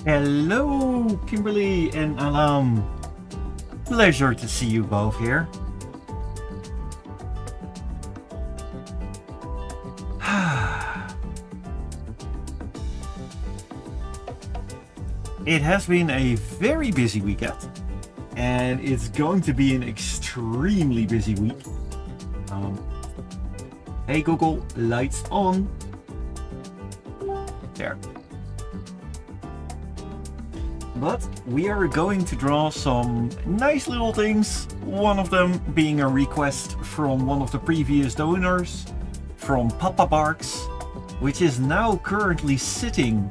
Hello, Kimberly and Alam. Pleasure to see you both here. It has been a very busy weekend, and it's going to be an extremely busy week. Hey Google, lights on. There. But we are going to draw some nice little things, one of them being a request from one of the previous donors, from Papa Barks, which is now currently sitting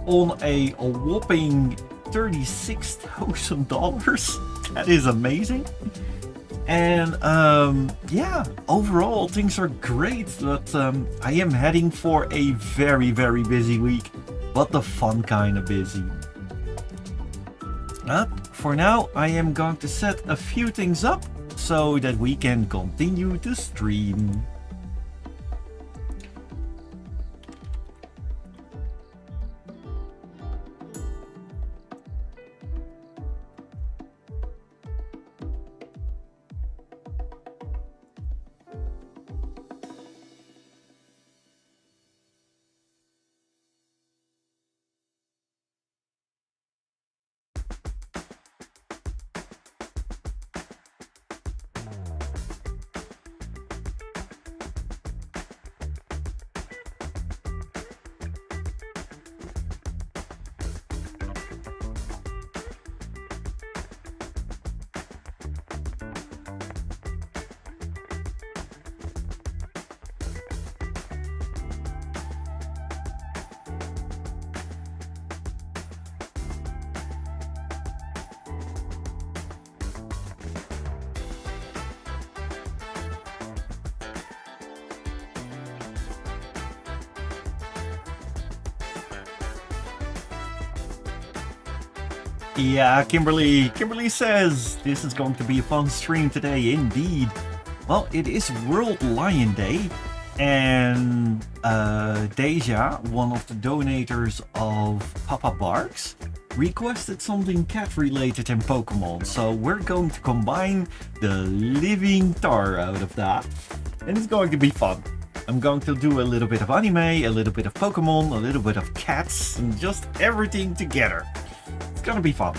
on a whopping $36,000. That is amazing. And yeah, overall things are great, but I am heading for a very, very busy week, but the fun kind of busy. For now, I am going to set a few things up so that we can continue to stream. Yeah, Kimberly. Kimberly says this is going to be a fun stream today, indeed. Well, it is World Lion Day, and Deja, one of the donators of Papa Barks, requested something cat-related in Pokemon. So we're going to combine the living tar out of that, and it's going to be fun. I'm going to do a little bit of anime, a little bit of Pokemon, a little bit of cats, and just everything together. It's gonna be fun.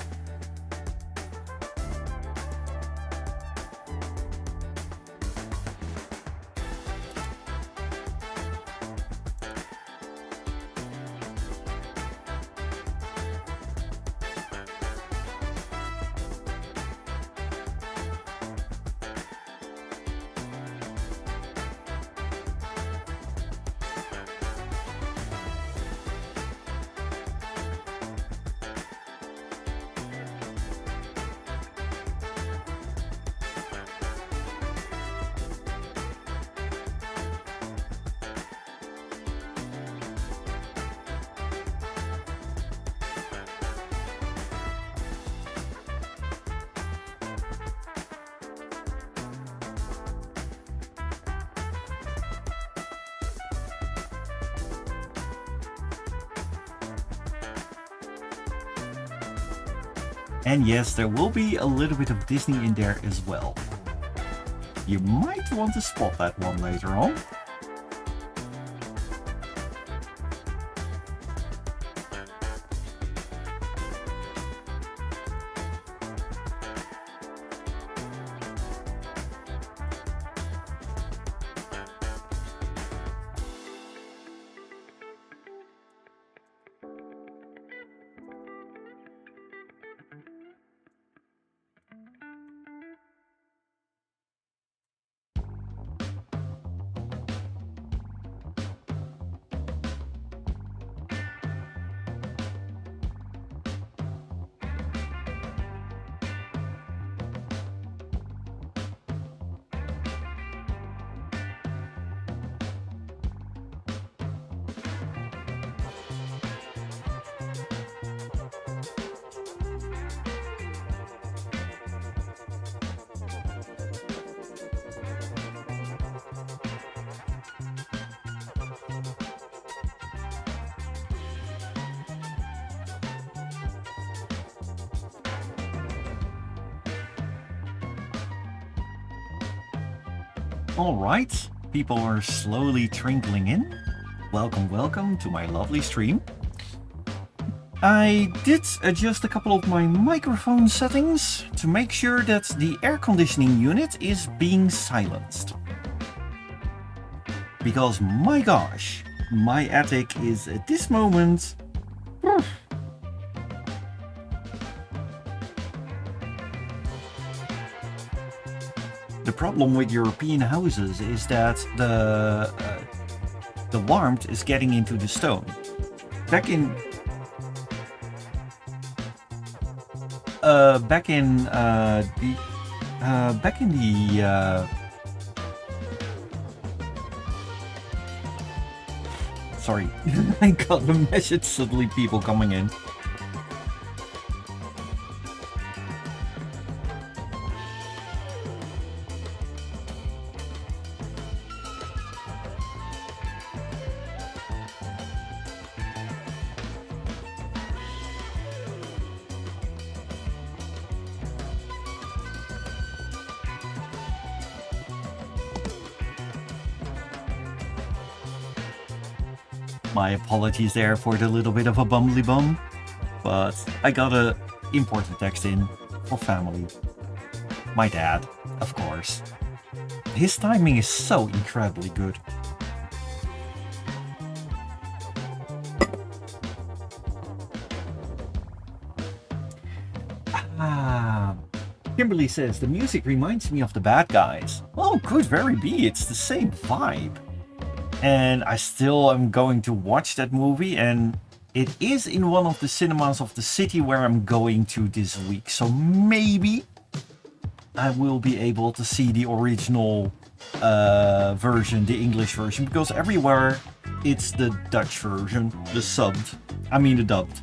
And yes, there will be a little bit of Disney in there as well. You might want to spot that one later on. Alright, people are slowly trickling in. Welcome, welcome to my lovely stream. I did adjust a couple of my microphone settings to make sure that the air conditioning unit is being silenced. Because my gosh, my attic is at this moment... The problem with European houses is that the warmth is getting into the stone. Back in sorry, I got the message suddenly, people coming in. My apologies there for the little bit of a bumbly bum, but I got a important text in for family. My dad, of course. His timing is so incredibly good. Kimberly says, the music reminds me of The Bad Guys. Oh, could very be, it's the same vibe. And I still am going to watch that movie, and it is in one of the cinemas of the city where I'm going to this week. So maybe I will be able to see the original version, the English version, because everywhere it's the Dutch version, the subbed, I mean the dubbed.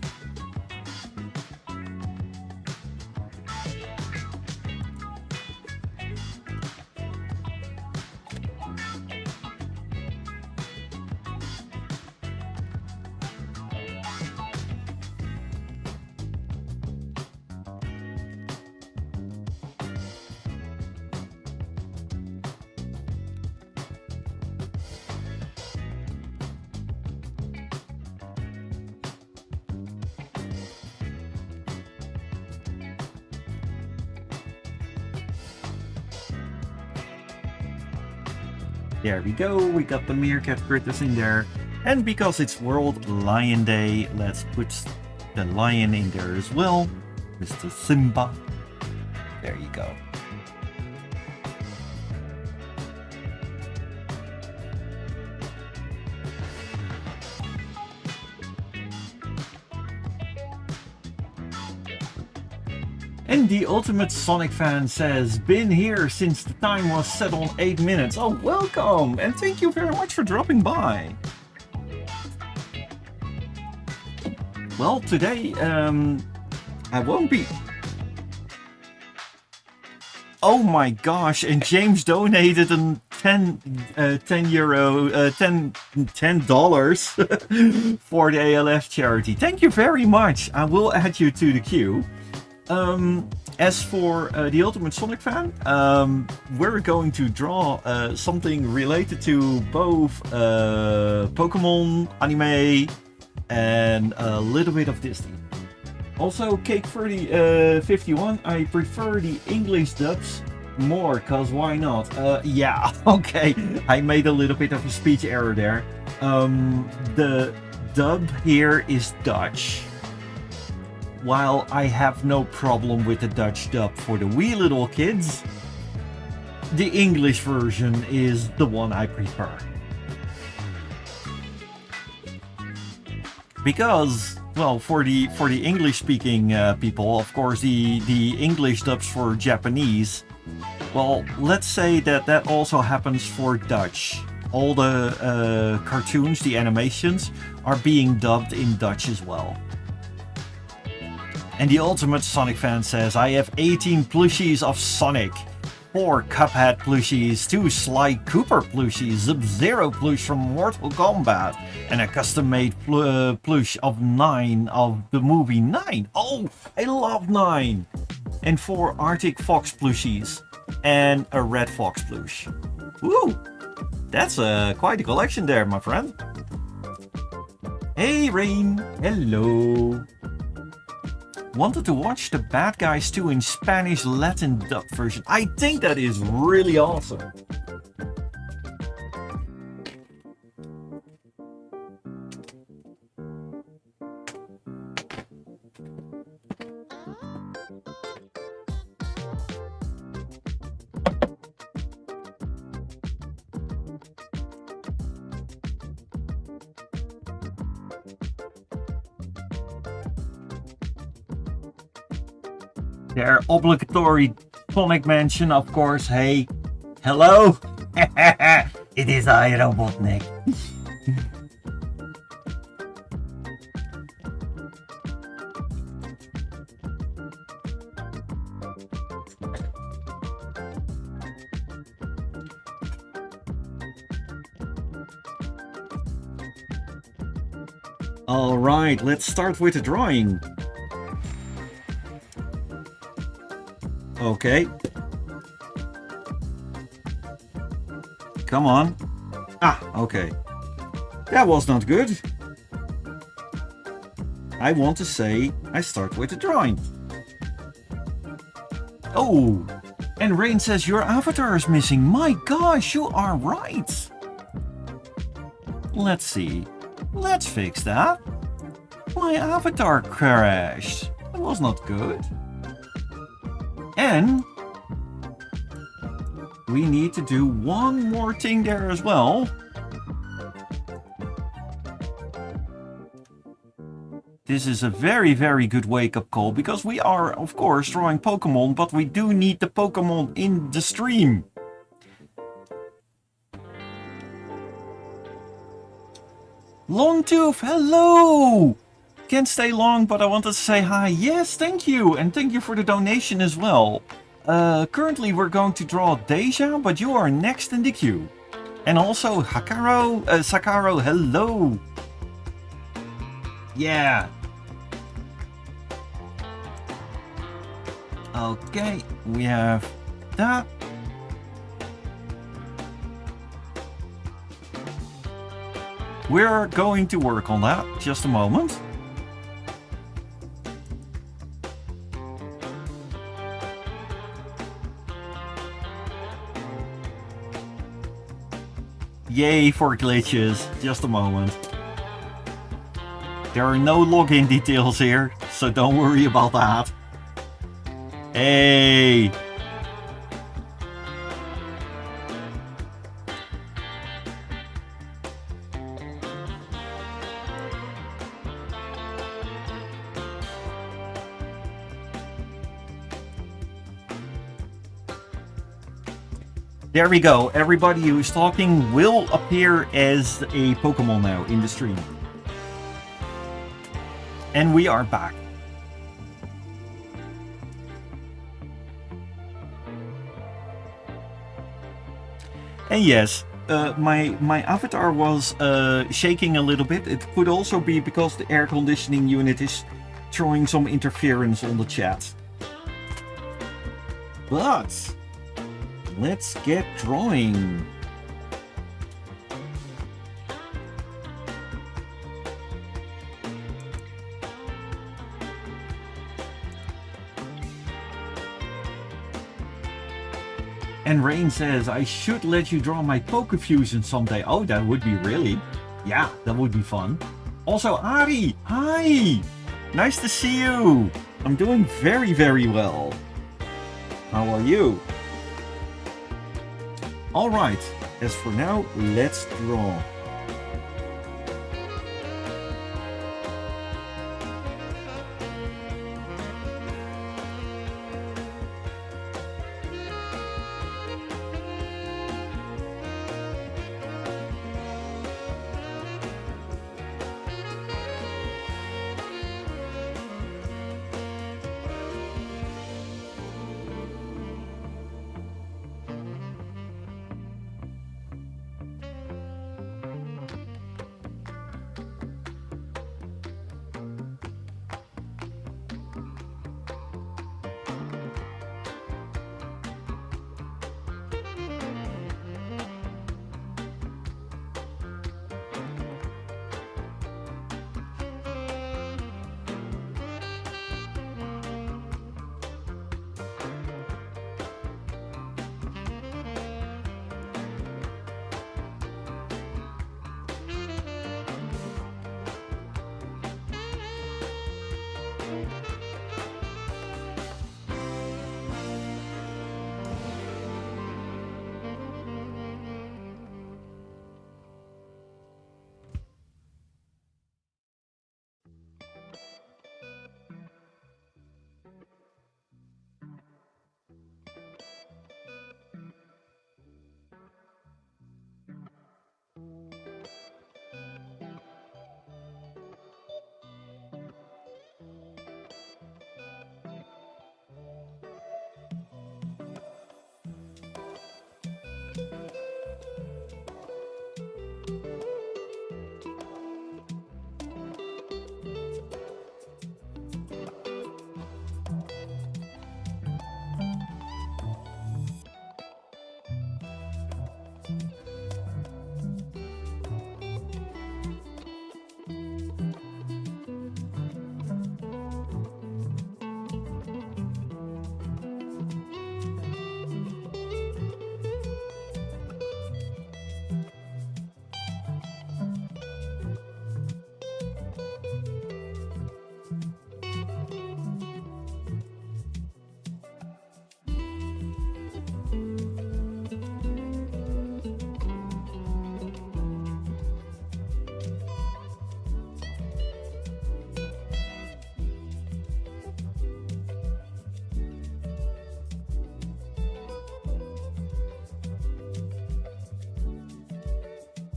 There we go, we got the Meerkat critters in there. And because it's World Lion Day, let's put the lion in there as well. Mr. Simba. There you go. And the ultimate Sonic fan says, been here since the time was set on 8 minutes. Oh, welcome! And thank you very much for dropping by. Well, today, I won't be... Oh my gosh, and James donated a $10 for the ALF charity. Thank you very much. I will add you to the queue. As for the Ultimate Sonic fan, we're going to draw something related to both Pokemon, anime, and a little bit of Disney. Also, Cake Furry 51, I prefer the English dubs more, cause why not? Yeah, okay, I made a little bit of a speech error there. The dub here is Dutch. While I have no problem with the Dutch dub for the wee little kids, the English version is the one I prefer. Because, well, for the English-speaking people, of course, the English dubs for Japanese, well, let's say that also happens for Dutch. All the cartoons, the animations, are being dubbed in Dutch as well. And the Ultimate Sonic fan says, I have 18 plushies of Sonic, 4 Cuphead plushies, 2 Sly Cooper plushies, Sub-Zero plush from Mortal Kombat, and a custom-made plush of 9 of the movie 9. Oh, I love 9! And 4 Arctic Fox plushies, and a Red Fox plush. Woo! That's quite a collection there, my friend. Hey, Rain. Hello. Wanted to watch The Bad Guys 2 in Spanish Latin dub version. I think that is really awesome. Their obligatory tonic mention, of course. Hey, hello? It is I, Robotnik. Alright, let's start with the drawing. Okay. Come on. Ah, okay. That was not good. I want to say I start with the drawing. Oh, and Rain says your avatar is missing. My gosh, you are right. Let's see. Let's fix that. My avatar crashed. That was not good. And we need to do one more thing there as well. This is a very, very good wake-up call because we are, of course, drawing Pokemon, but we do need the Pokemon in the stream. Longtooth, hello! Can't stay long, but I wanted to say hi. Yes, thank you, and thank you for the donation as well. Currently we're going to draw Deja, but you are next in the queue. And also Sakaro, hello! Yeah. Okay, we have that. We're going to work on that, just a moment. Yay for glitches, just a moment. There are no login details here, so don't worry about that. Hey! There we go. Everybody who's talking will appear as a Pokemon now in the stream. And we are back. And yes, my avatar was shaking a little bit. It could also be because the air conditioning unit is throwing some interference on the chat. But let's get drawing. And Rain says, I should let you draw my Pokefusion someday. Oh, that would be really... Yeah, that would be fun. Also, Ari, hi! Nice to see you! I'm doing very, very well. How are you? Alright, as for now, let's draw.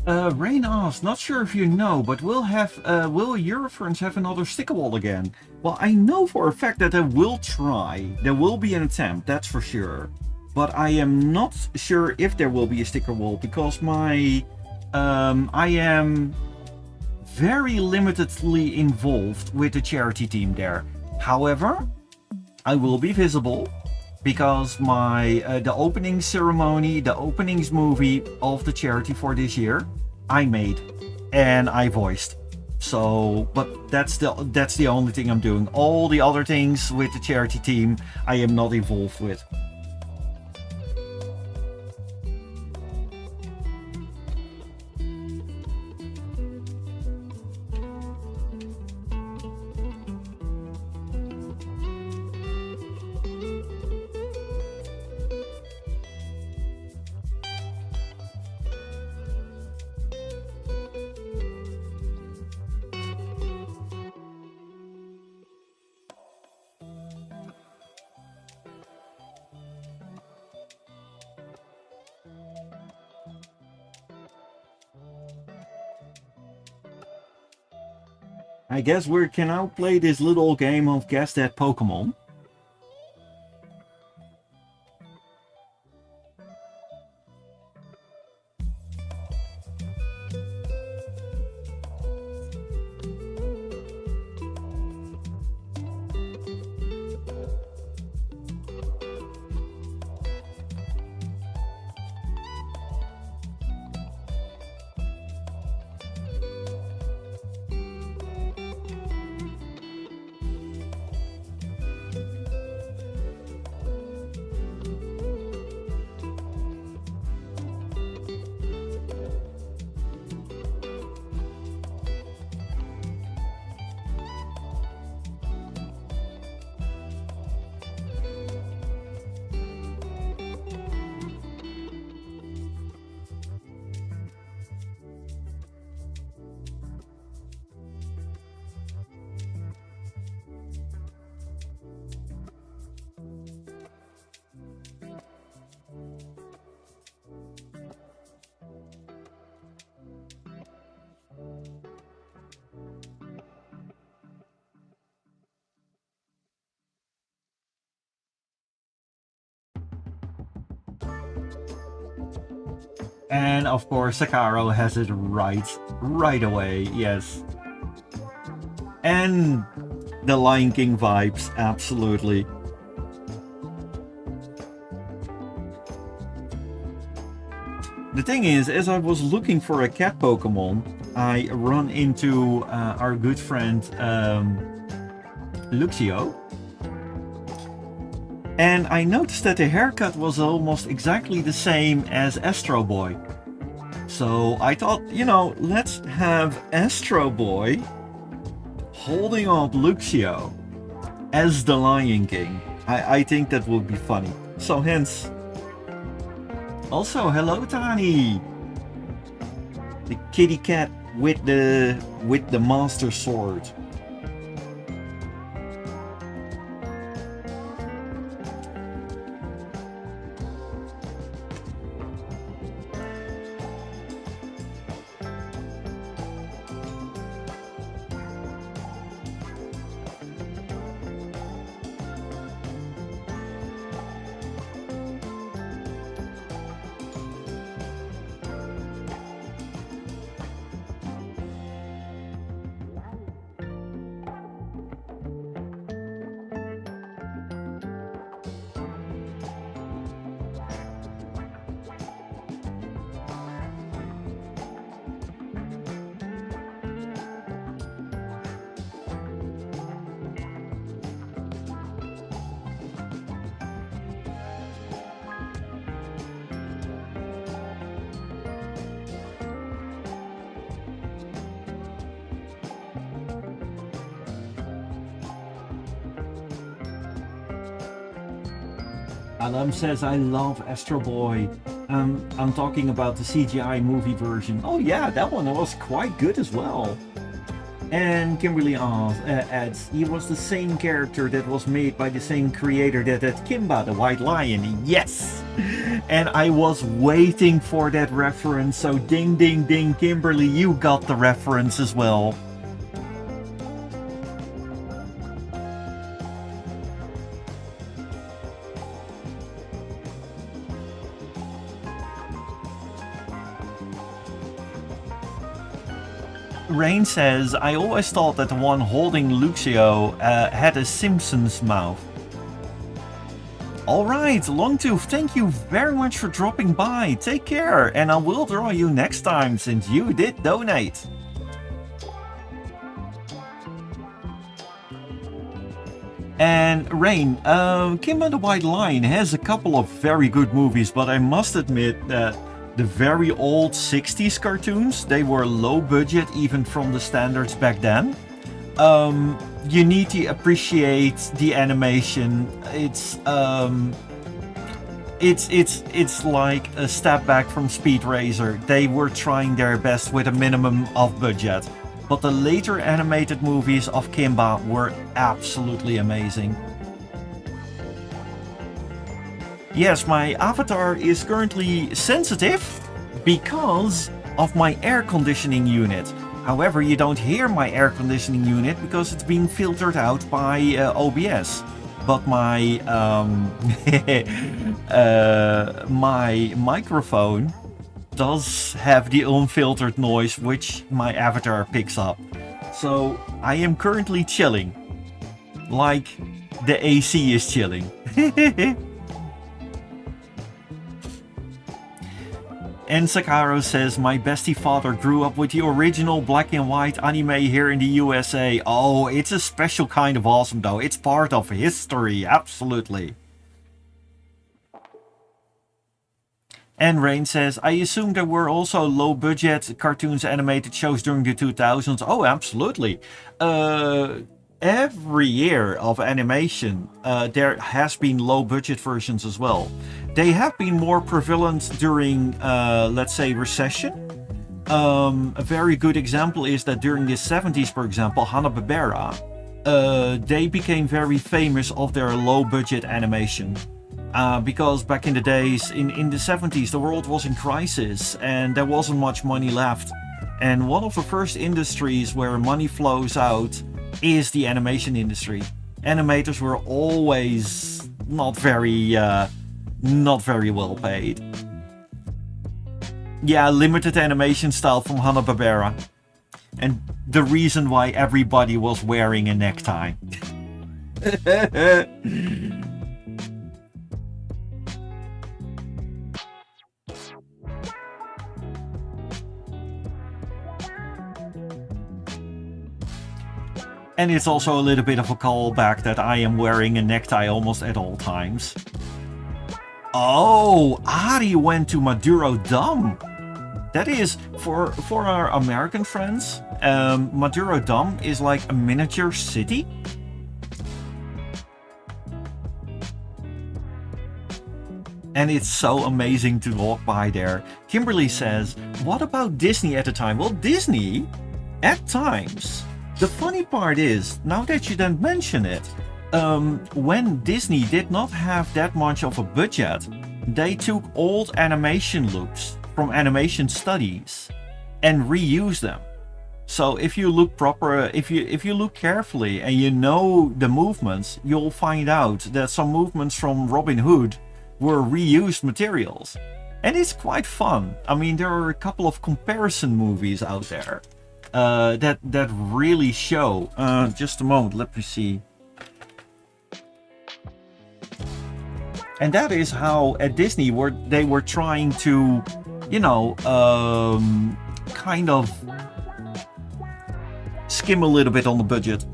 Rain asks, not sure if you know, but will Eurofurns have another sticker wall again? Well, I know for a fact that they will try. There will be an attempt, that's for sure. But I am not sure if there will be a sticker wall because I am very limitedly involved with the charity team there. However, I will be visible because the opening ceremony, the openings movie of the charity for this year, I made and I voiced. So, but that's the only thing I'm doing. All the other things with the charity team, I am not involved with. I guess we can now play this little game of Guess That Pokemon. And of course, Sakaro has it right away, yes. And the Lion King vibes, absolutely. The thing is, as I was looking for a cat Pokemon, I run into our good friend Luxio. And I noticed that the haircut was almost exactly the same as Astro Boy. So I thought, you know, let's have Astro Boy holding up Luxio as the Lion King. I think that would be funny. So hence. Also, hello Tani! The kitty cat with the master sword. Adam says, I love Astro Boy. I'm talking about the CGI movie version. Oh yeah, that one was quite good as well. And Kimberly adds, he was the same character that was made by the same creator that had Kimba, the White Lion. Yes! And I was waiting for that reference, so ding ding ding, Kimberly, you got the reference as well. Rain says, I always thought that the one holding Luxio had a Simpsons mouth. Alright, Longtooth, thank you very much for dropping by. Take care, and I will draw you next time since you did donate. And Rain, Kimba the White Lion has a couple of very good movies, but I must admit that the very old 60s cartoons, they were low budget even from the standards back then. You need to appreciate the animation. It's like a step back from Speed Racer. They were trying their best with a minimum of budget. But the later animated movies of Kimba were absolutely amazing. Yes, my avatar is currently sensitive because of my air conditioning unit. However, you don't hear my air conditioning unit because it's being filtered out by OBS. But my my microphone does have the unfiltered noise which my avatar picks up. So I am currently chilling, like the AC is chilling. And Sakaro says, my bestie father grew up with the original black and white anime here in the USA. Oh, it's a special kind of awesome though. It's part of history, absolutely. And Rain says, I assume there were also low-budget cartoons animated shows during the 2000s. Oh, absolutely. Every year of animation, there has been low-budget versions as well. They have been more prevalent during, let's say, recession. A very good example is that during the 70s, for example, Hanna-Barbera, they became very famous of their low-budget animation. Because back in the days, in the 70s, the world was in crisis and there wasn't much money left. And one of the first industries where money flows out is the animation industry. Animators were always not very well paid. Yeah, limited animation style from Hanna-Barbera. And the reason why everybody was wearing a necktie. And it's also a little bit of a callback that I am wearing a necktie almost at all times. Oh, Ari went to Maduro Dam. That is, for our American friends, Maduro Dam is like a miniature city. And it's so amazing to walk by there. Kimberly says, what about Disney at the time? Well, Disney, at times... The funny part is, now that you don't mention it, when Disney did not have that much of a budget, they took old animation looks from animation studies and reused them. So if you look if you look carefully and you know the movements, you'll find out that some movements from Robin Hood were reused materials. And it's quite fun. I mean, there are a couple of comparison movies out there. That really show. Just a moment, let me see. And that is how at Disney they were trying to, you know, kind of skim a little bit on the budget.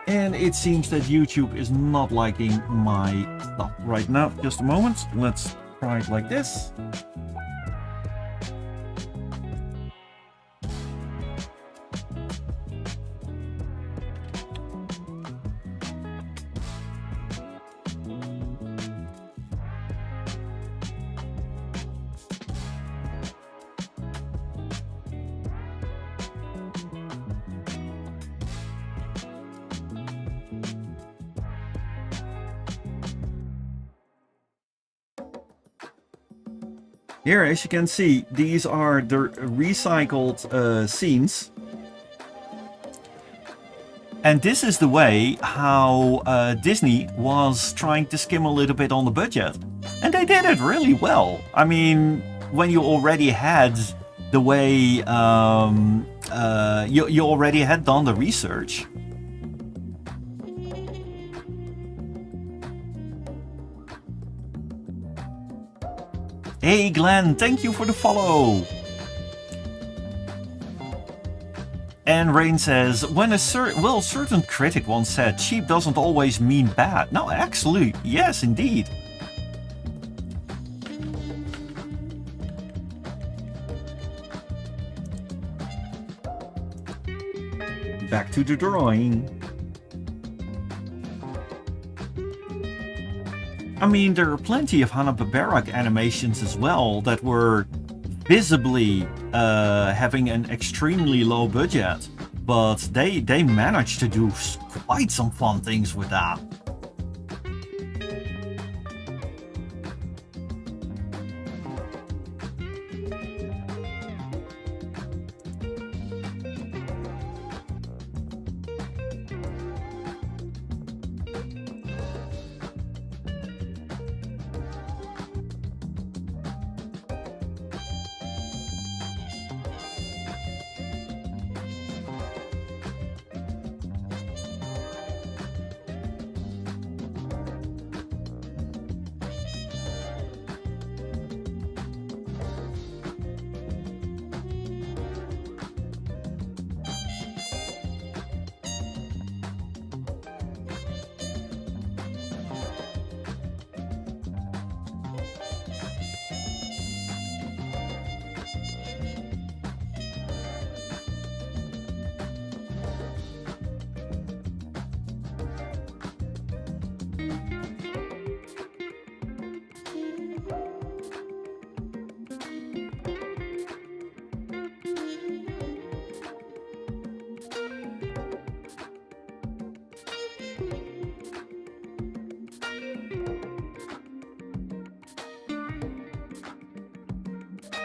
And it seems that YouTube is not liking my stuff right now. Just a moment. Let's try it like this. Here, as you can see, these are the recycled scenes. And this is the way how Disney was trying to skim a little bit on the budget. And they did it really well. I mean, when you already had the way you already had done the research. Hey Glenn, thank you for the follow. And Rain says, when a certain critic once said, cheap doesn't always mean bad. No, actually, yes, indeed. Back to the drawing. I mean, there are plenty of Hanna-Barbera animations as well that were visibly having an extremely low budget, but they managed to do quite some fun things with that.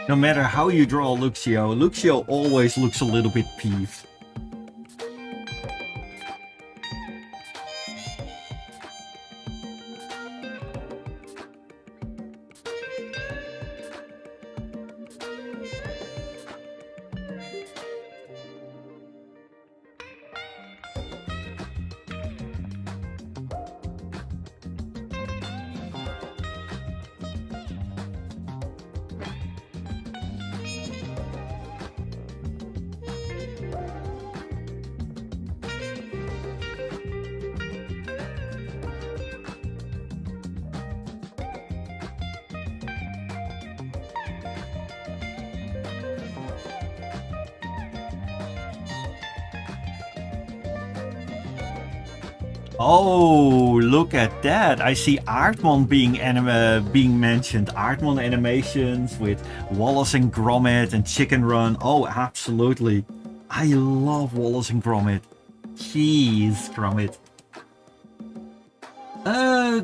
No matter how you draw Luxio, Luxio always looks a little bit peeved. Oh, look at that. I see Artjam being mentioned. Artjam animations with Wallace and Gromit and Chicken Run. Oh, absolutely. I love Wallace and Gromit. Jeez, Gromit.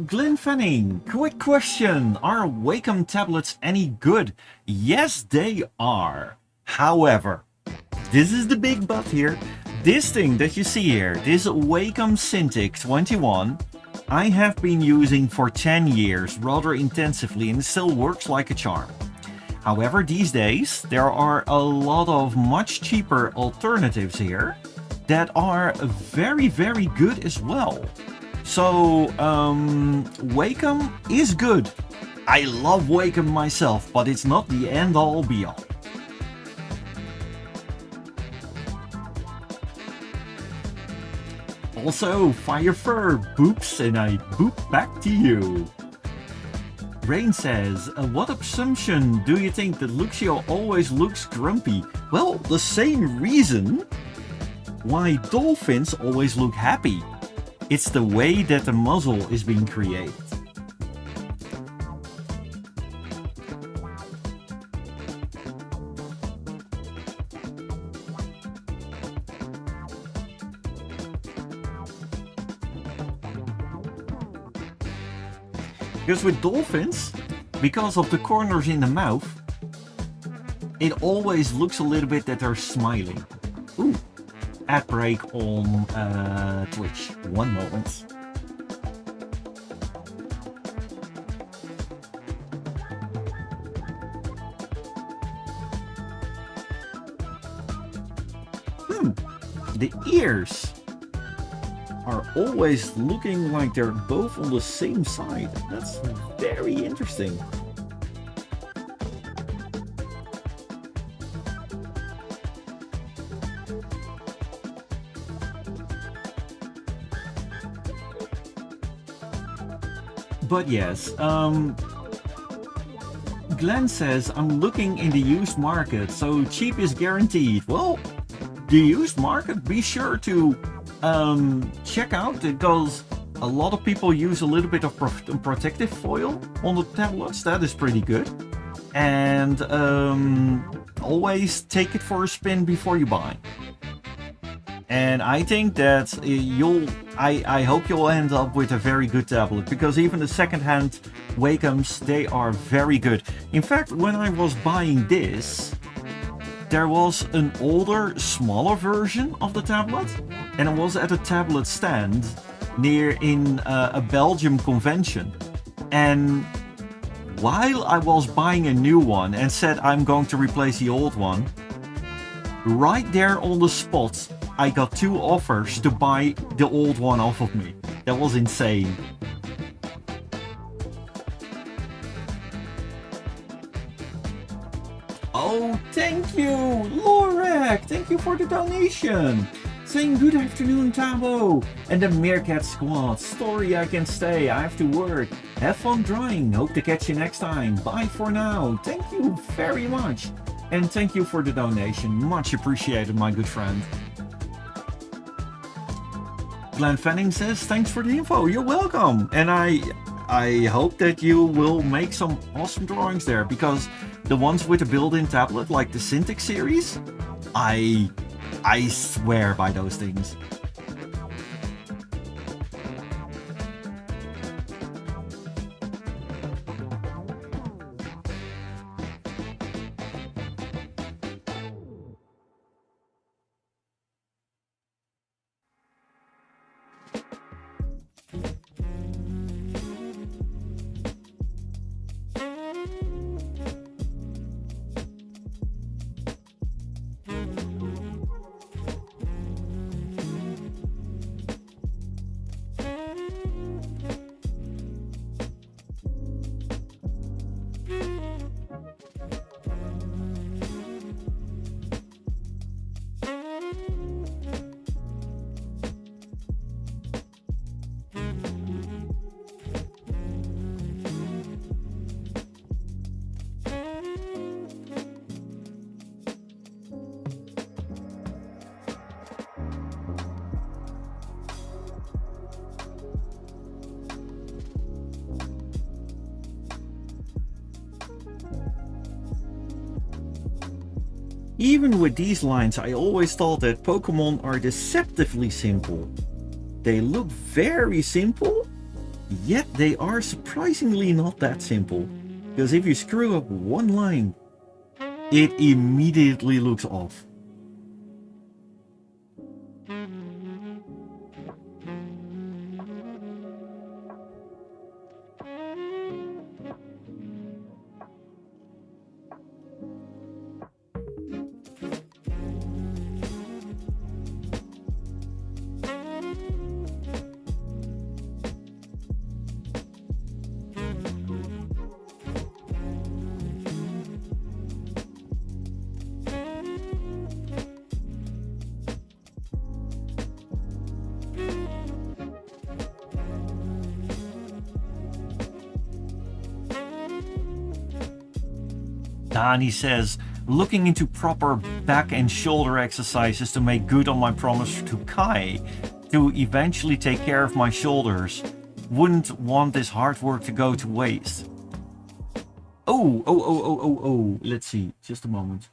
Glenn Fanning, quick question. Are Wacom tablets any good? Yes, they are. However, this is the big but here. This thing that you see here, this Wacom Cintiq 21, I have been using for 10 years rather intensively and it still works like a charm. However, these days, there are a lot of much cheaper alternatives here that are very, very good as well. So, Wacom is good. I love Wacom myself, but it's not the end-all be-all. Also, Fire Fur boops and I boop back to you. Rain says, what assumption do you think that Luxio always looks grumpy? Well, the same reason why dolphins always look happy. It's the way that the muzzle is being created. Because with dolphins, because of the corners in the mouth, it always looks a little bit that they're smiling. Ooh, ad break on Twitch. One moment. The ears are always looking like they're both on the same side. That's very interesting. But yes, Glenn says, I'm looking in the used market, so cheap is guaranteed. Well, the used market, be sure to check out, because a lot of people use a little bit of protective foil on the tablets. That is pretty good. And always take it for a spin before you buy. And I think that I hope you'll end up with a very good tablet, because even the second-hand Wacoms, they are very good. In fact, when I was buying this, there was an older, smaller version of the tablet, and it was at a tablet stand near in a Belgium convention. And while I was buying a new one and said I'm going to replace the old one, right there on the spot, I got 2 offers to buy the old one off of me. That was insane. Oh, thank you, Lorek! Thank you for the donation! Saying good afternoon, Thabo! And the Meerkat squad. Story I can stay, I have to work. Have fun drawing, hope to catch you next time. Bye for now. Thank you very much. And thank you for the donation. Much appreciated, my good friend. Glenn Fanning says, thanks for the info, you're welcome. And I hope that you will make some awesome drawings there, because the ones with a built-in tablet, like the Cintiq series, I swear by those things. Even with these lines, I always thought that Pokemon are deceptively simple. They look very simple, yet they are surprisingly not that simple. Because if you screw up one line, it immediately looks off. Dani says, looking into proper back and shoulder exercises to make good on my promise to Kai to eventually take care of my shoulders. Wouldn't want this hard work to go to waste. Oh, let's see, just a moment.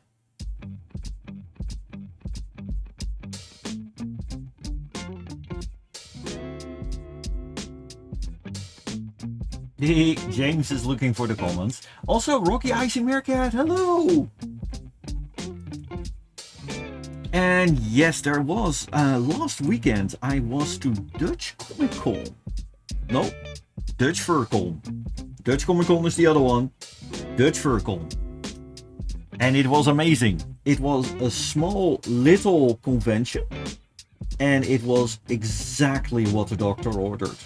James is looking for the comments. Also, Rocky Icy Meerkat, hello! And yes, there was. Last weekend I was to Dutch Comic Con. No, Dutch Furcon. Dutch Comic Con is the other one. Dutch Furcon. And it was amazing. It was a small little convention. And it was exactly what the doctor ordered.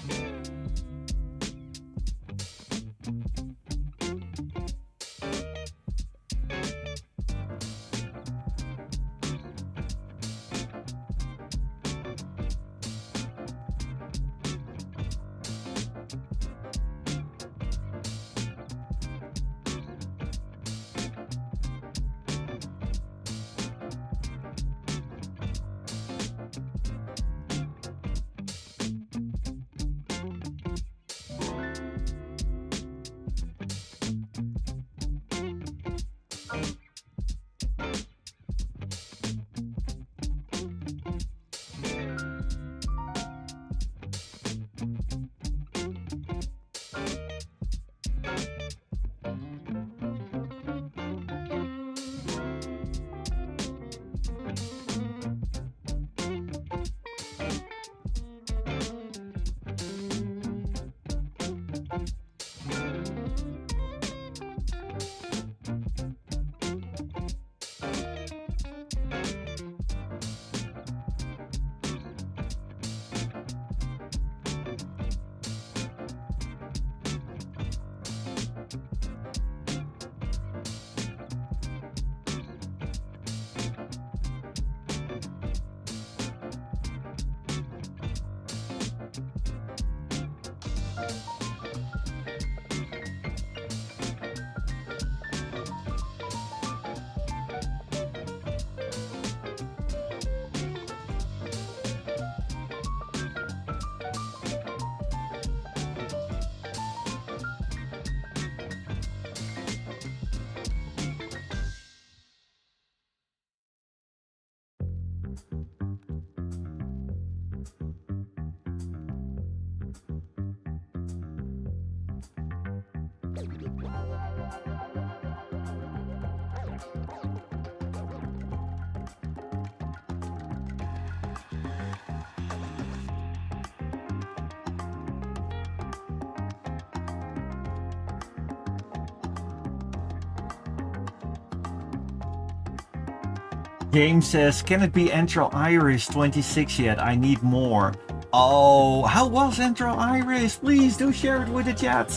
James says, can it be Entral Iris 26 yet? I need more. Oh, how was Entral Iris? Please do share it with the chat.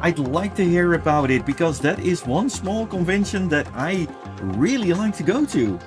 I'd like to hear about it because that is one small convention that I really like to go to.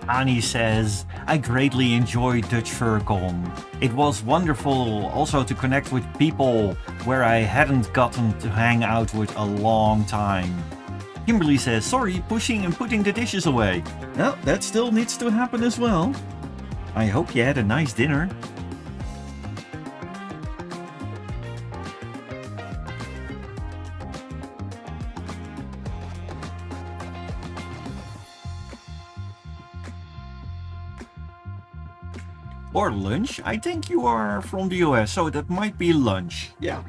Annie says, I greatly enjoyed Dutch Furcon. It was wonderful also to connect with people where I hadn't gotten to hang out with a long time. Kimberly says, sorry, pushing and putting the dishes away. Well, that still needs to happen as well. I hope you had a nice dinner. Or lunch? I think you are from the US, so that might be lunch. Yeah.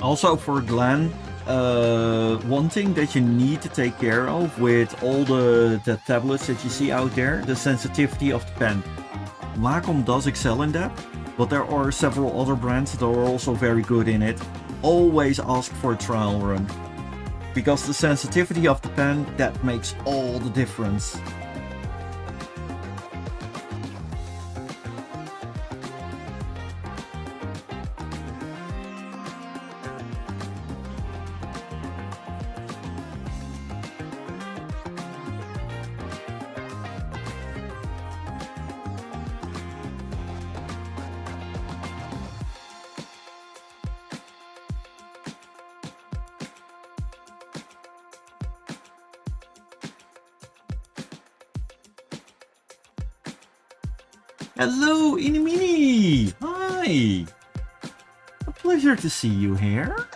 Also for Glenn, one thing that you need to take care of with all the tablets that you see out there, the sensitivity of the pen. Wacom does excel in that, but there are several other brands that are also very good in it. always ask for a trial run. Because the sensitivity of the pen, that makes all the difference. Hello, Inimini! Hi! A pleasure to see you here.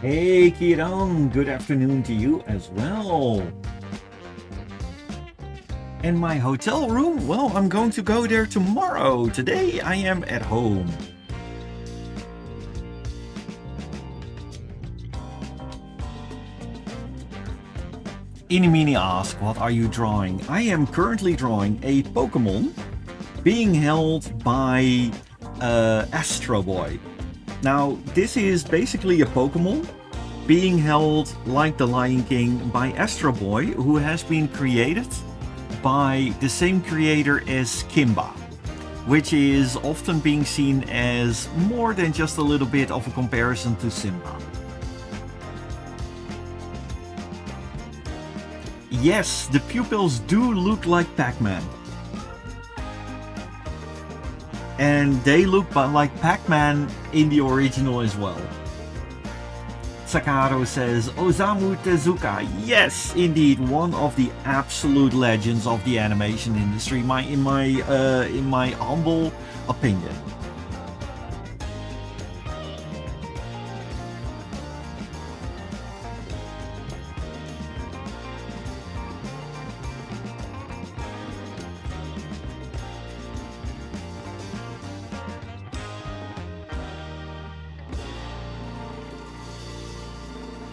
Hey Kiran, good afternoon to you as well. And my hotel room? Well, I'm going to go there tomorrow. Today I am at home. Inimini asks, what are you drawing? I am currently drawing a Pokemon being held by Astro Boy. Now, this is basically a Pokemon being held like the Lion King by Astro Boy, who has been created by the same creator as Kimba, which is often being seen as more than just a little bit of a comparison to Simba. Yes, the pupils do look like Pac-Man. And they look like Pac-Man in the original as well. Sakaro says, Osamu Tezuka. Yes, indeed, one of the absolute legends of the animation industry, in my humble opinion.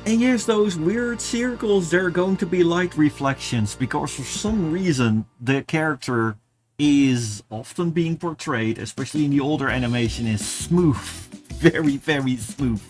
And here's those weird circles, they're going to be light reflections, because for some reason the character is often being portrayed, especially in the older animation, as smooth. Very, very smooth.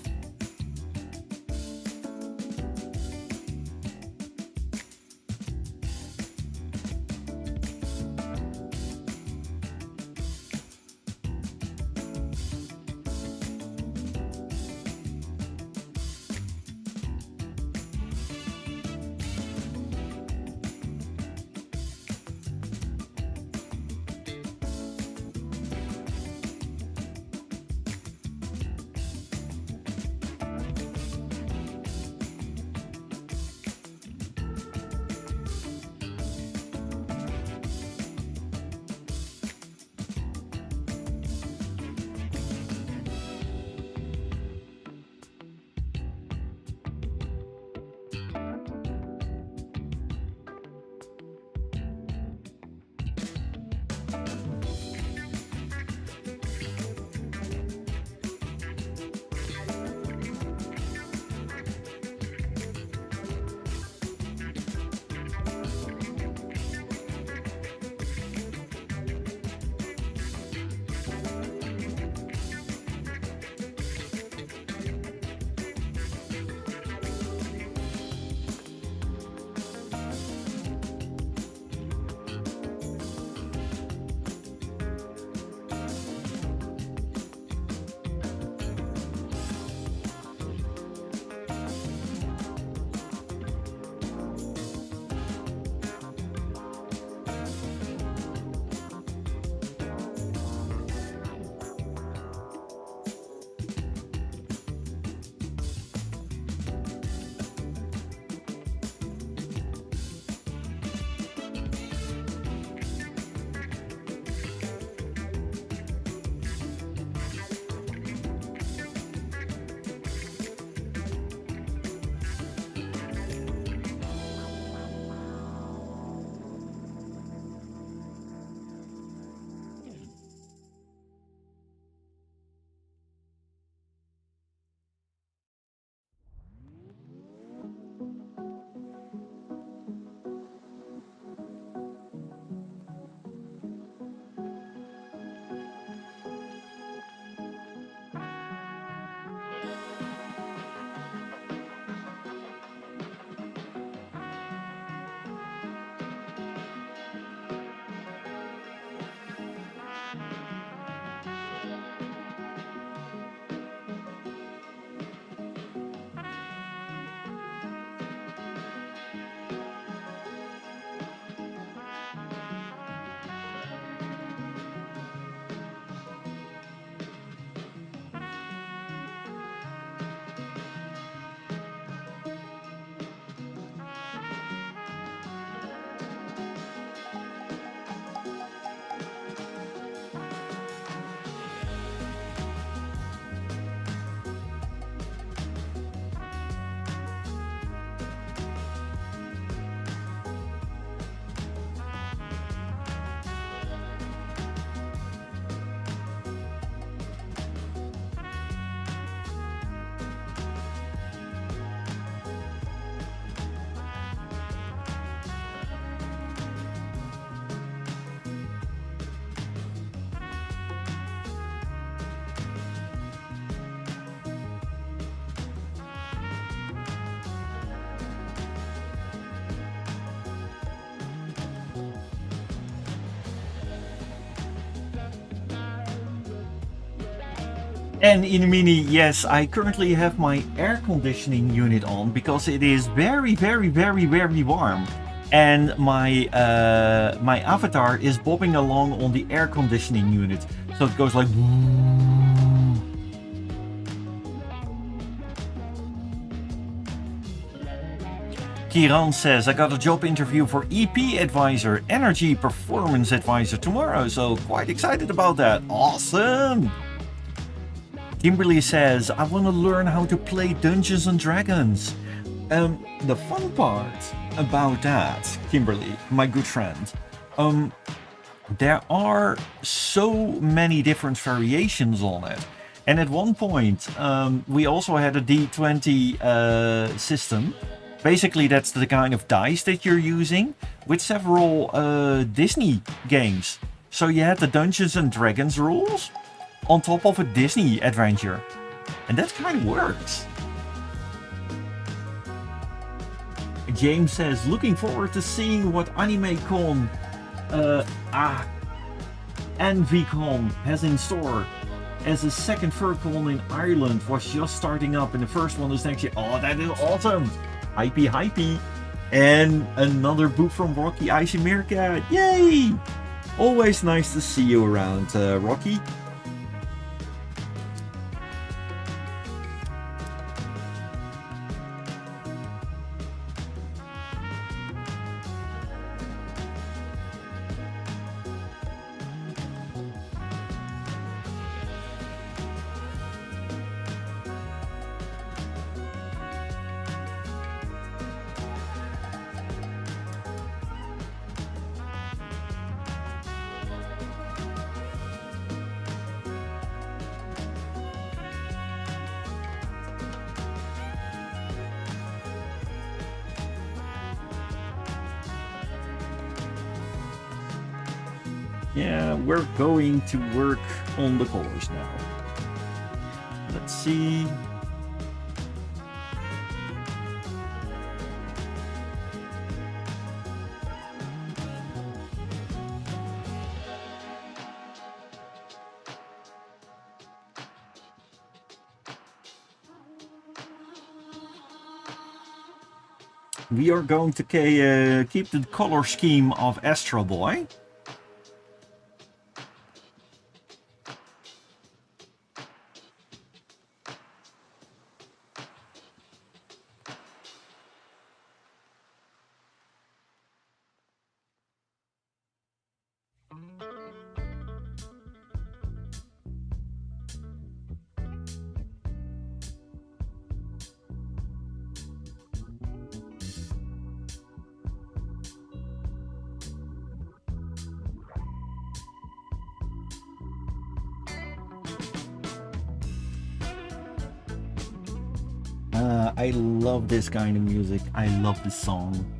And in Mini, yes, I currently have my air conditioning unit on because it is very, very, very, very warm. And my avatar is bobbing along on the air conditioning unit. So it goes like... Kiran says, I got a job interview for EP advisor, energy performance advisor tomorrow. So quite excited about that. Awesome! Kimberly says, I want to learn how to play Dungeons and Dragons. The fun part about that, Kimberly, my good friend, there are so many different variations on it. And at one point, we also had a D20 system. Basically, that's the kind of dice that you're using with several Disney games. So you had the Dungeons and Dragons rules on top of a Disney adventure. And that kind of works. James says, looking forward to seeing what AnimeCon NVCon has in store. As a second FurCon in Ireland was just starting up and the first one is next year. Oh, that is awesome. Hypey, hypey. And another book from Rocky, Icy Meerkat. Yay! Always nice to see you around, Rocky. Yeah, we're going to work on the colors now. Let's see. We are going to keep the color scheme of Astro Boy. I love this kind of music. I love this song.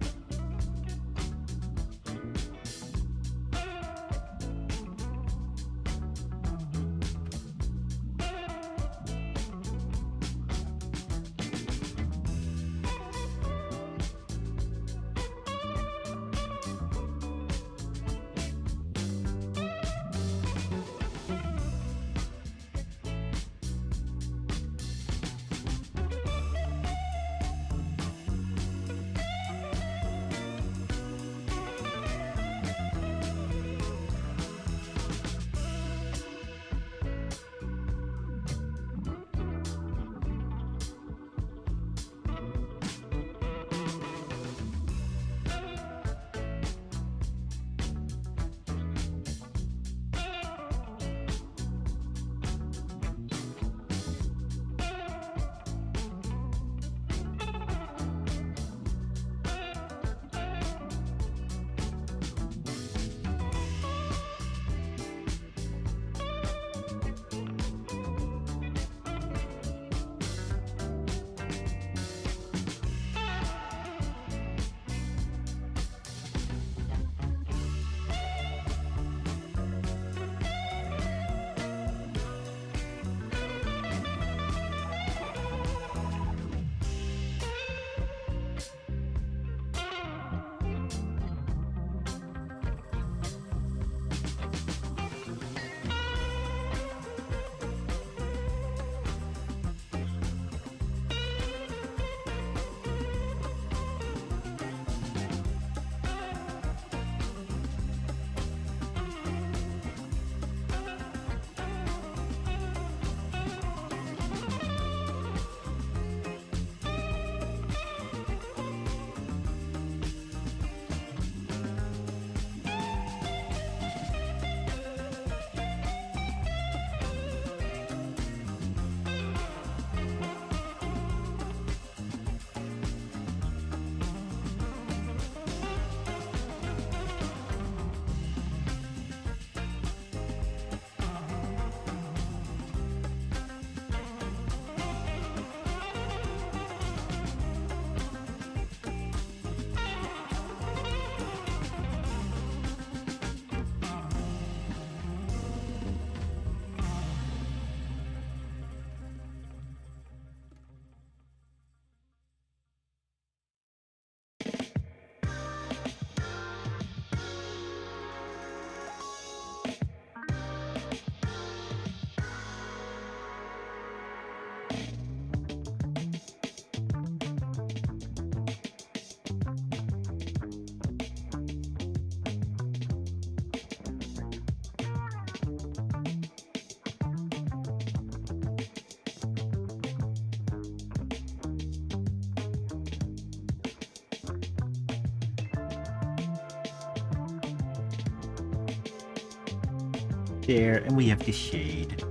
there, and we have the shade.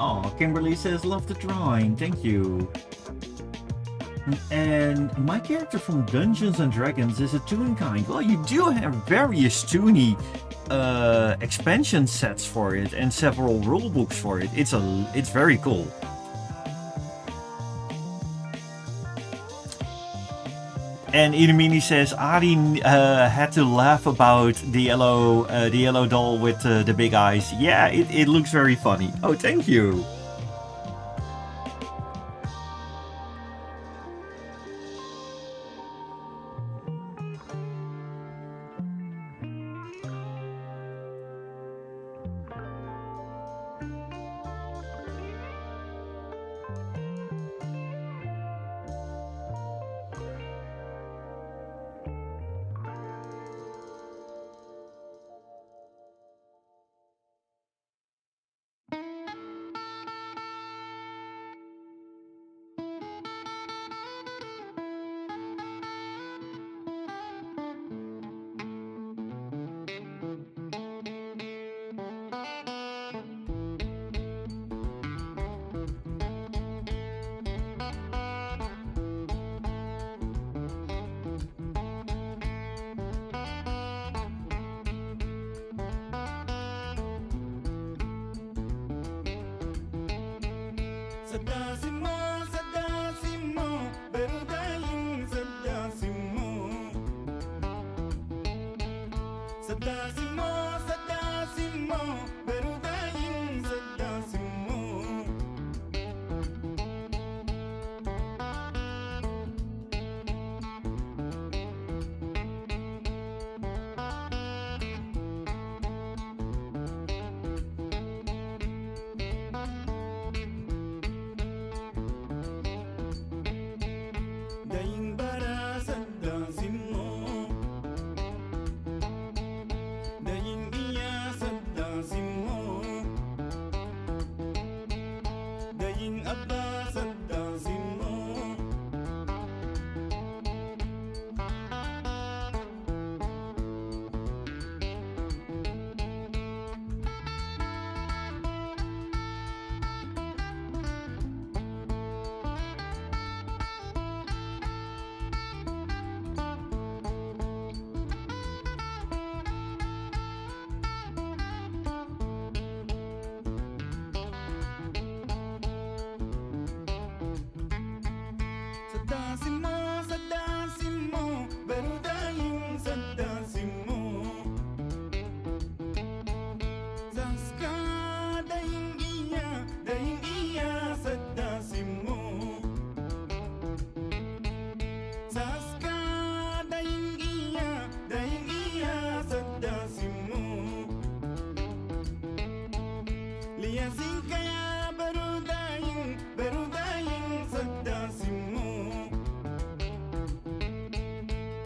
Oh, Kimberly says, love the drawing, thank you. And my character from Dungeons and Dragons is a toon kind. Well, you do have various toony expansion sets for it and several rulebooks for it. It's very cool. And Inamini says Ari had to laugh about the yellow doll with the big eyes. Yeah, it looks very funny. Oh, thank you.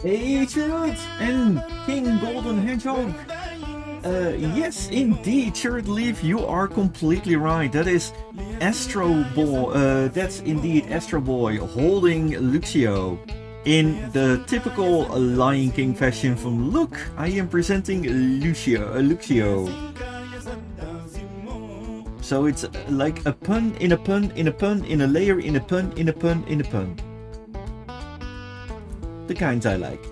Hey, Chirrut and King Golden Hedgehog. Yes, indeed, Chirrut Leaf, you are completely right. That is Astro Boy. That's indeed Astro Boy holding Luxio in the typical Lion King fashion from look. I am presenting Luxio. So it's like a pun in a pun in a pun in a layer in a pun in a pun in a pun. The kinds I like.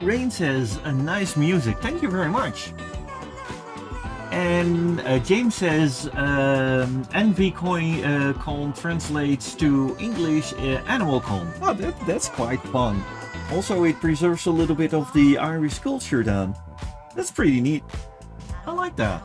Rain says, nice music. Thank you very much. And James says, NVCon translates to English Animal Con. Oh, that's quite fun. Also, it preserves a little bit of the Irish culture then. That's pretty neat. I like that.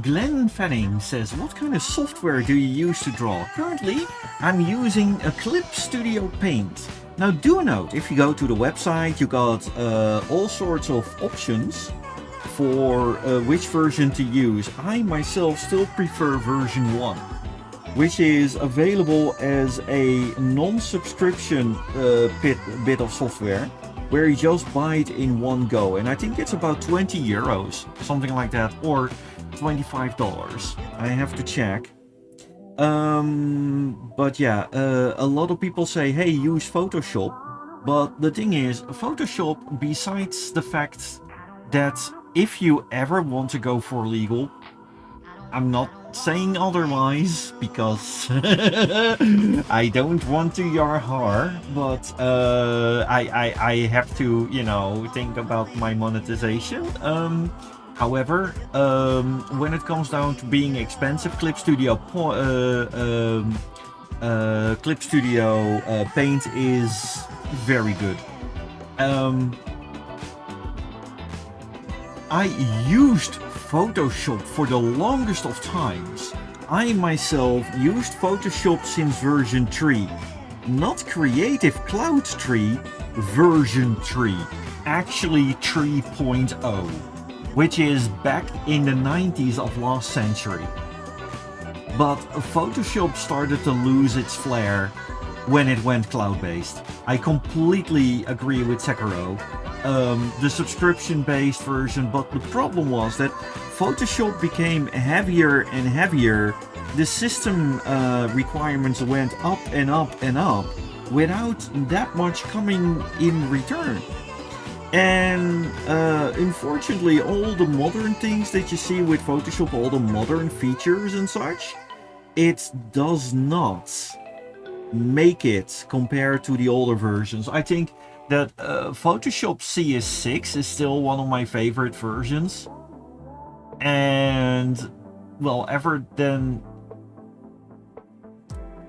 Glenn Fanning says, what kind of software do you use to draw? Currently, I'm using Eclipse Studio Paint. Now do note, if you go to the website, you got all sorts of options for which version to use. I myself still prefer version 1, which is available as a non-subscription bit of software, where you just buy it in one go. And I think it's about 20 euros, something like that, or $25. I have to check. But yeah, a lot of people say, hey, use Photoshop. But the thing is, Photoshop, besides the fact that if you ever want to go for legal, I'm not saying otherwise, because I don't want to your har, but I have to, you know, think about my monetization. However, when it comes down to being expensive, Clip Studio Paint is very good. I used Photoshop for the longest of times. I myself used Photoshop since version 3. Not Creative Cloud 3, version 3. Actually 3.0. Which is back in the 90s of last century. But Photoshop started to lose its flair when it went cloud-based. I completely agree with Sekiro. The subscription-based version, but the problem was that Photoshop became heavier and heavier. The system requirements went up and up and up without that much coming in return. And unfortunately, all the modern things that you see with Photoshop, all the modern features and such, it does not make it compared to the older versions. I think that Photoshop CS6 is still one of my favorite versions. And, well, ever then,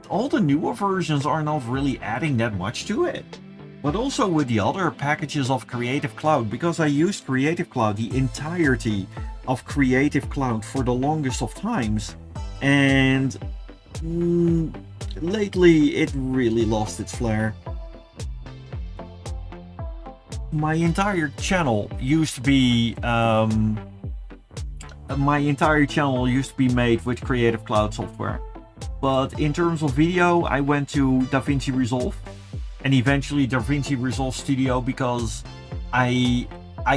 all the newer versions are not really adding that much to it. But also with the other packages of Creative Cloud, because I used Creative Cloud, the entirety of Creative Cloud for the longest of times, and lately it really lost its flair. My entire channel used to be made with Creative Cloud software, but in terms of video, I went to DaVinci Resolve. And eventually DaVinci Resolve Studio, because I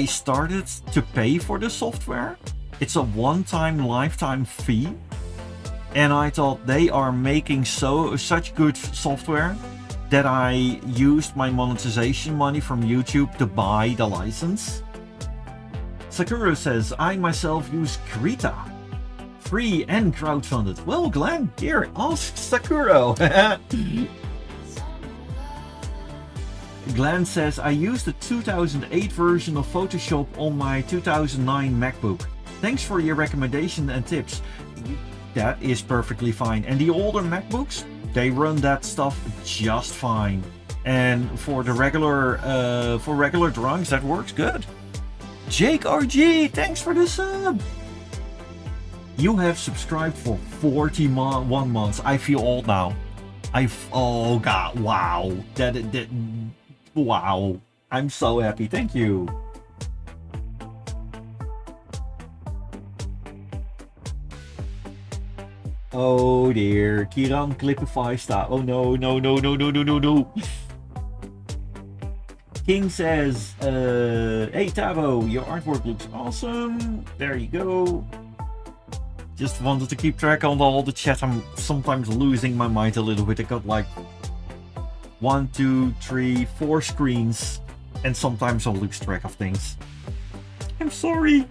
started to pay for the software. It's a one-time lifetime fee, and I thought they are making such good software that I used my monetization money from YouTube to buy the license. Sakura says, I myself use Krita, free and crowdfunded. Well, Glenn, here, ask Sakura. Glenn says, I used the 2008 version of Photoshop on my 2009 MacBook. Thanks for your recommendation and tips. That is perfectly fine. And the older MacBooks, they run that stuff just fine. And for the regular drawings, that works good. Jake RG, thanks for the sub. You have subscribed for 41 months. I feel old now. Oh god, wow. Wow, I'm so happy, thank you. Oh dear, Kiran Clipify stop. Oh no. King says, hey Thabo, your artwork looks awesome. There you go. just wanted to keep track on all the chat. I'm sometimes losing my mind a little bit. I got like 1, 2, 3, 4 screens, and sometimes I'll lose track of things. I'm sorry.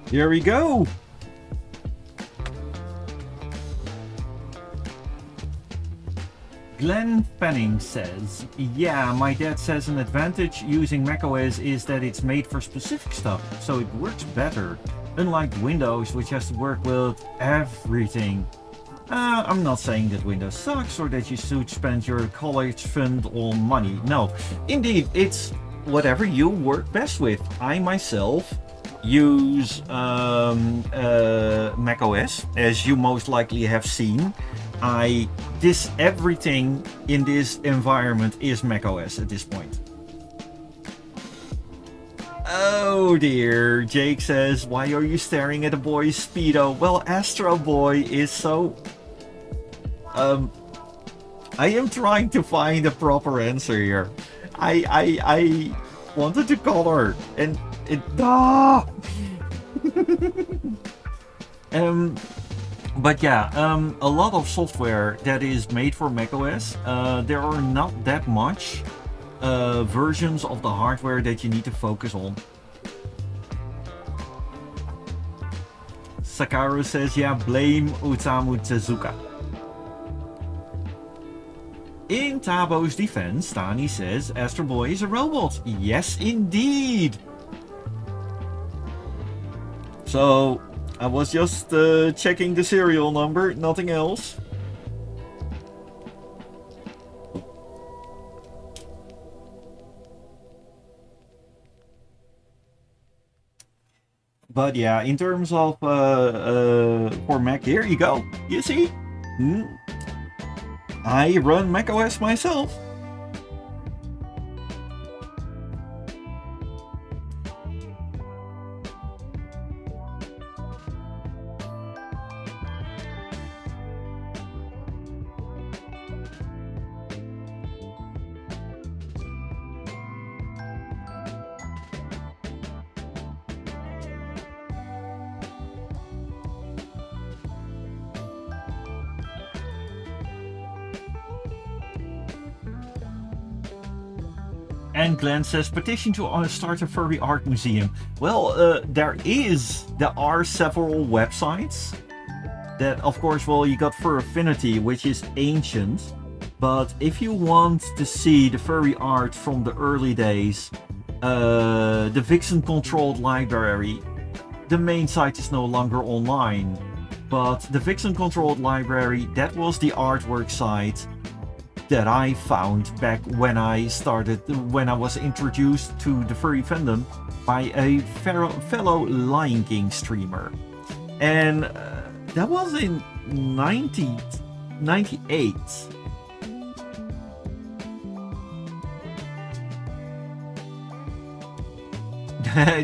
Here we go. Glenn Fanning says, yeah, my dad says an advantage using macOS is that it's made for specific stuff, so it works better, unlike Windows, which has to work with everything. I'm not saying that Windows sucks or that you should spend your college fund on money. No, indeed, it's whatever you work best with. I myself use macOS, as you most likely have seen. Everything in this environment is macOS at this point. Oh dear, Jake says, why are you staring at a boy's Speedo? Well, Astro Boy is so... I am trying to find a proper answer here. I wanted to color and it... Ah! But yeah, a lot of software that is made for macOS, there are not that much versions of the hardware that you need to focus on. Sakaru says, yeah, blame Osamu Tezuka. In Thabo's defense, Stani says, Astro Boy is a robot. Yes, indeed. So, I was just checking the serial number, nothing else. But yeah, in terms of for Mac, here you go. You see? I run macOS myself. And Glenn says, petition to start a furry art museum. Well, there are several websites that, of course, well, you got Fur Affinity, which is ancient. But if you want to see the furry art from the early days, the Vixen controlled library, the main site is no longer online, but the Vixen-controlled library, that was the artwork site that I found back when I was introduced to the furry fandom by a fellow Lion King streamer. And that was in 1998.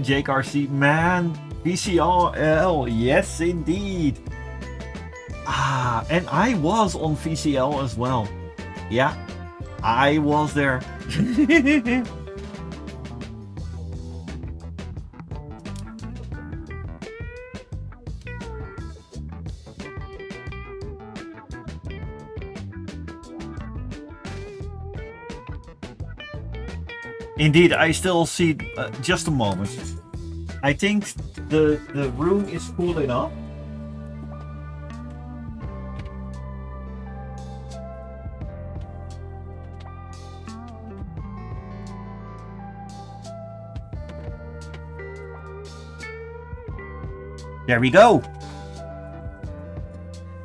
Jake RC, man, VCL, yes indeed. And I was on VCL as well. Yeah, I was there. Indeed, I still see just a moment. I think the room is cool enough. There we go.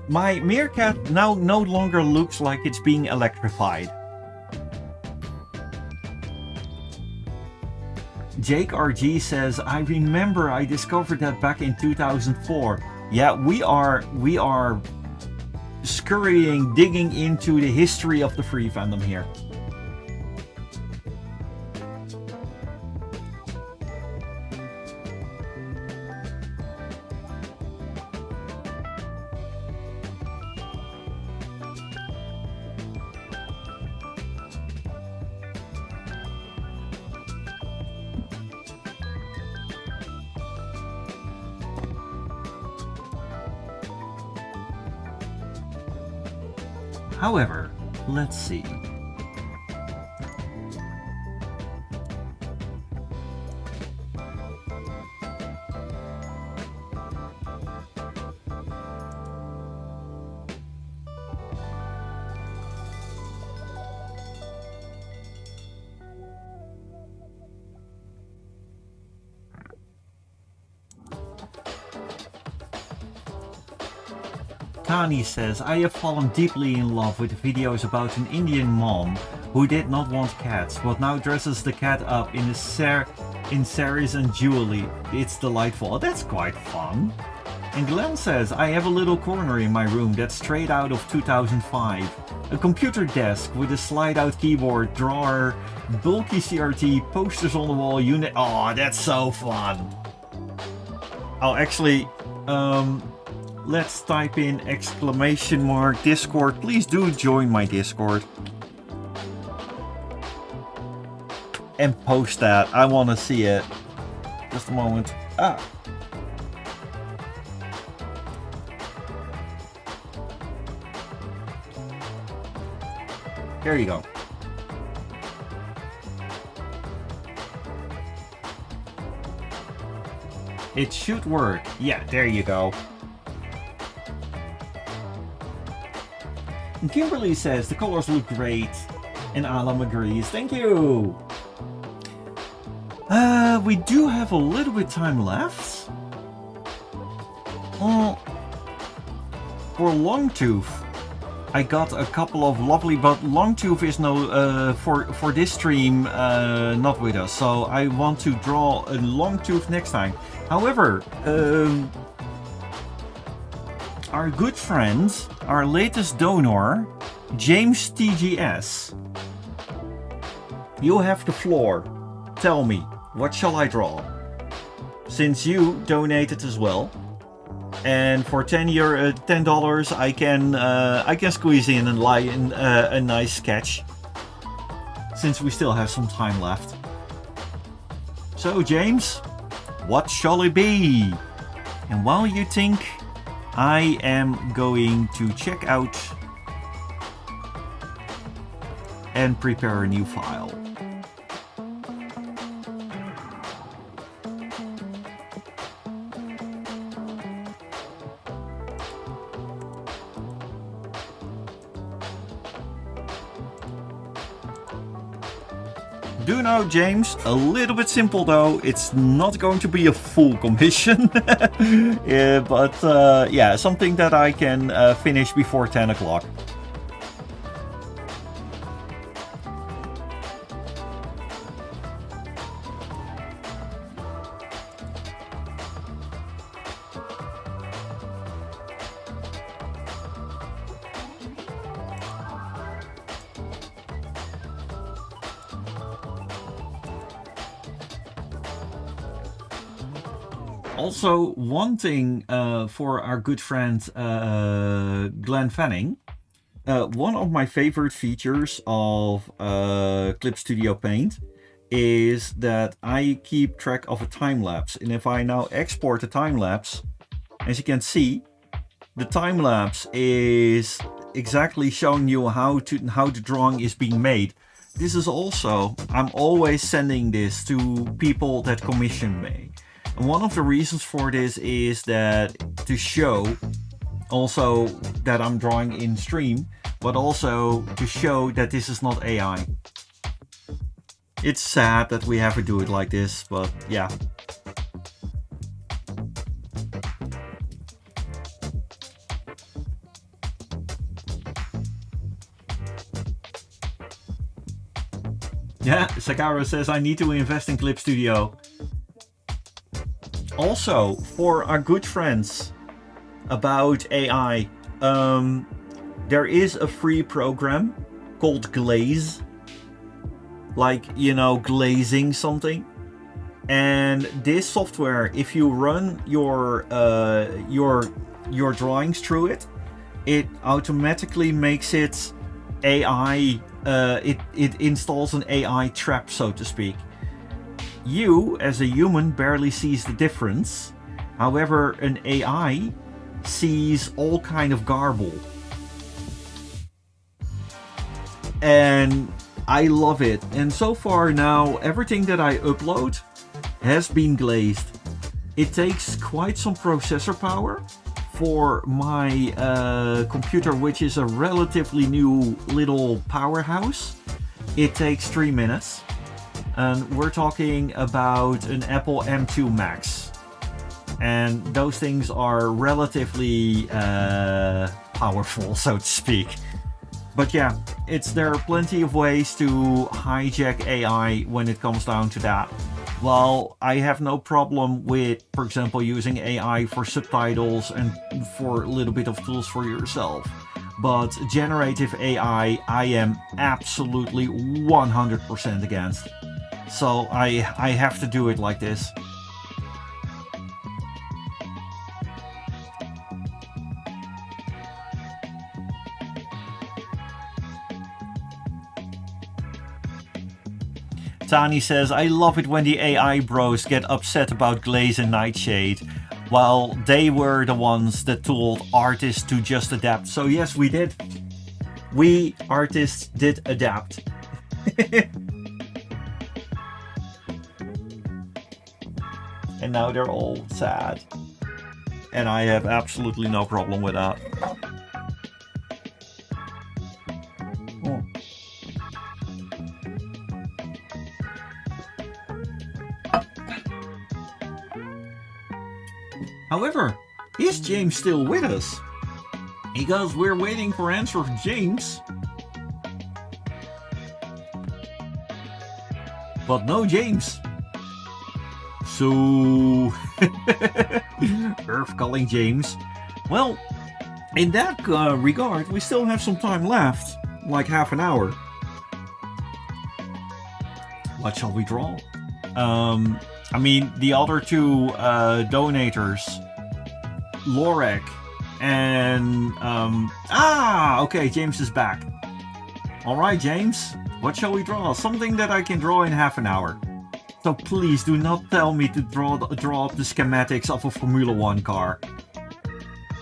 My Meerkat now no longer looks like it's being electrified. Jake RG says, I remember I discovered that back in 2004. Yeah, we are scurrying, digging into the history of the free fandom here. However, let's see. Kani says, I have fallen deeply in love with the videos about an Indian mom who did not want cats, but now dresses the cat up in saris and jewelry. It's delightful. Oh, that's quite fun. And Glenn says, I have a little corner in my room that's straight out of 2005. A computer desk with a slide-out keyboard, drawer, bulky CRT, posters on the wall, unit. Oh, that's so fun. Oh, actually, let's type in exclamation mark Discord. Please do join my Discord. And post that. I want to see it. Just a moment. There you go. It should work. Yeah, there you go. And Kimberly says the colors look great, and Alam agrees. Thank you. We do have a little bit time left. For Longtooth, I got a couple of lovely, but Longtooth is no for this stream not with us, so I want to draw a Longtooth next time. However, our good friend, our latest donor, James TGS, you have the floor. Tell me, what shall I draw? Since you donated as well, and for $10, I can squeeze in and lie in a nice sketch, since we still have some time left. So James, what shall it be? And while you think, I am going to check out and prepare a new file. Do know, James, a little bit simple though. It's not going to be a full commission. Yeah, but yeah, something that I can finish before 10 o'clock. Also, one thing for our good friend Glenn Fanning, one of my favorite features of Clip Studio Paint is that I keep track of a time lapse. And if I now export a time lapse, as you can see, the time lapse is exactly showing you how the drawing is being made. This is also, I'm always sending this to people that commission me. And one of the reasons for this is that to show also that I'm drawing in stream, but also to show that this is not AI. It's sad that we have to do it like this, but yeah. Yeah, Sakara says I need to invest in Clip Studio. Also, for our good friends about AI, there is a free program called Glaze, like, you know, glazing something. And this software, if you run your drawings through it, it automatically makes it AI. It installs an AI trap, so to speak. You, as a human, barely sees the difference. However, an AI sees all kind of garble. And I love it. And so far now, everything that I upload has been glazed. It takes quite some processor power for my computer, which is a relatively new little powerhouse. It takes 3 minutes. And we're talking about an Apple M2 Max. And those things are relatively powerful, so to speak. But yeah, there are plenty of ways to hijack AI when it comes down to that. While I have no problem with, for example, using AI for subtitles and for a little bit of tools for yourself. But generative AI, I am absolutely 100% against. So I have to do it like this. Tani says, I love it when the AI bros get upset about glaze and nightshade, while they were the ones that told artists to just adapt. So yes, we did. We artists did adapt. And now they're all sad. And I have absolutely no problem with that. Oh. However, is James still with us? Because we're waiting for answer from James. But no James. So, Earth calling James. Well, in that regard, we still have some time left, like half an hour. What shall we draw? I mean, the other two donators, Lorek and okay, James is back. All right, James, what shall we draw? Something that I can draw in half an hour. So please do not tell me to draw up the schematics of a Formula 1 car.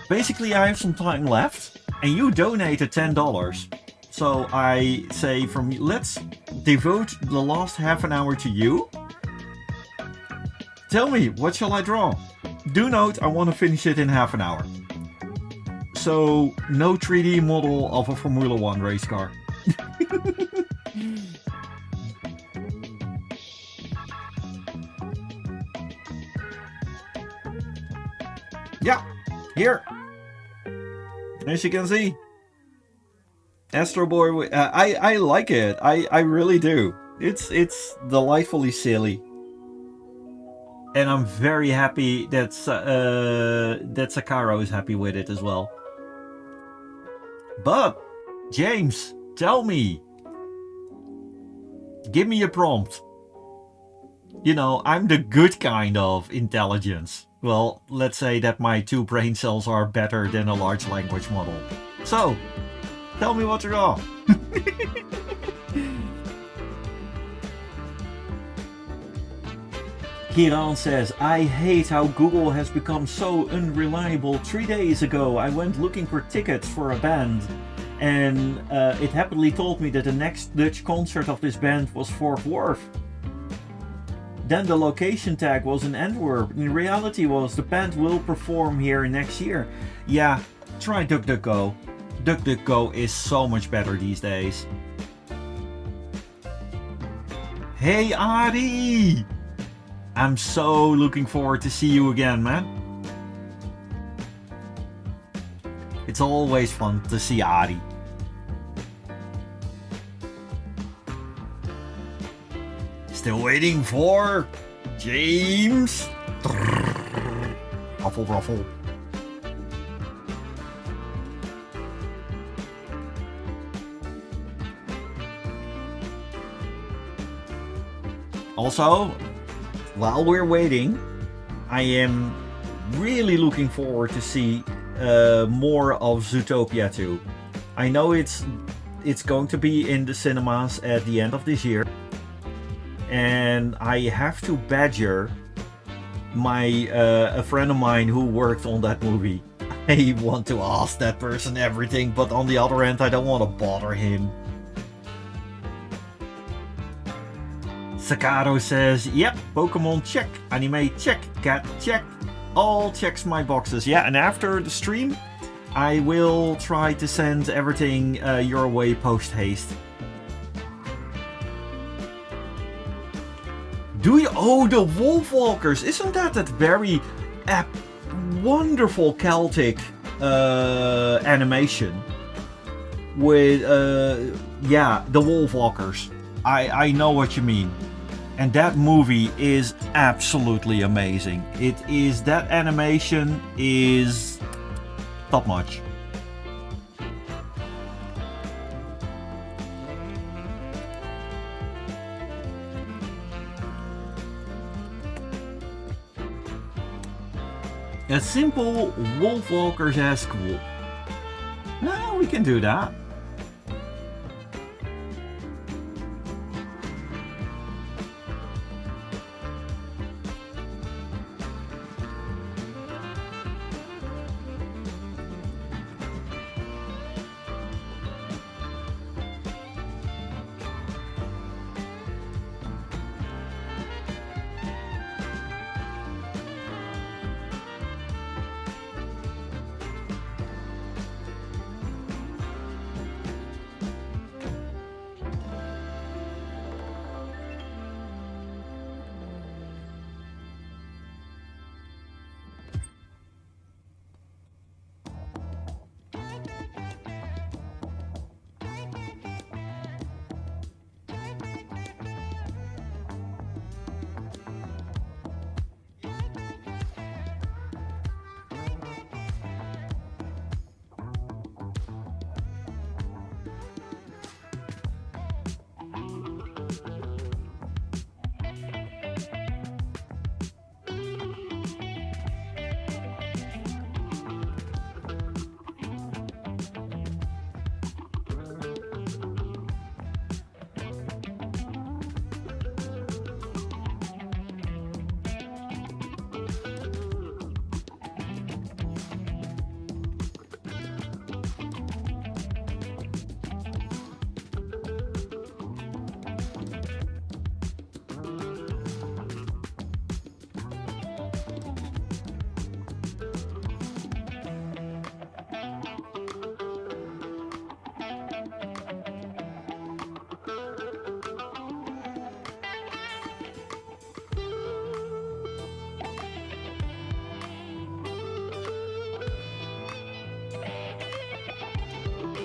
Basically, I have some time left, and you donated $10. So I say let's devote the last half an hour to you. Tell me, what shall I draw? Do note, I want to finish it in half an hour. So, no 3D model of a Formula 1 race car. Yeah, here. As you can see. Astro Boy, I like it. I really do. It's delightfully silly. And I'm very happy that Sakaro is happy with it as well. But, James, tell me. Give me a prompt. You know, I'm the good kind of intelligence. Well, let's say that my 2 brain cells are better than a large language model. So, tell me what to draw. Kiran says, I hate how Google has become so unreliable. 3 days ago I went looking for tickets for a band and it happily told me that the next Dutch concert of this band was Fort Worth. Then the location tag was in Antwerp. In reality was the band will perform here next year. Yeah, try DuckDuckGo. DuckDuckGo is so much better these days. Hey Ari! I'm so looking forward to see you again, man. It's always fun to see Ari. Still waiting for James. Ruffle, ruffle. Also, while we're waiting, I am really looking forward to see more of Zootopia 2. I know it's going to be in the cinemas at the end of this year, and I have to badger a friend of mine who worked on that movie. I want to ask that person everything, but on the other hand, I don't want to bother him. Sakaro says, yep, Pokemon check, anime check, cat check, all checks my boxes. Yeah, and after the stream, I will try to send everything your way post haste. Do you? Oh, the Wolfwalkers! Isn't that very wonderful Celtic animation? With, yeah, the Wolfwalkers. I know what you mean. And that movie is absolutely amazing. That animation is top notch. A simple Wolfwalkers-esque wolf. No, we can do that.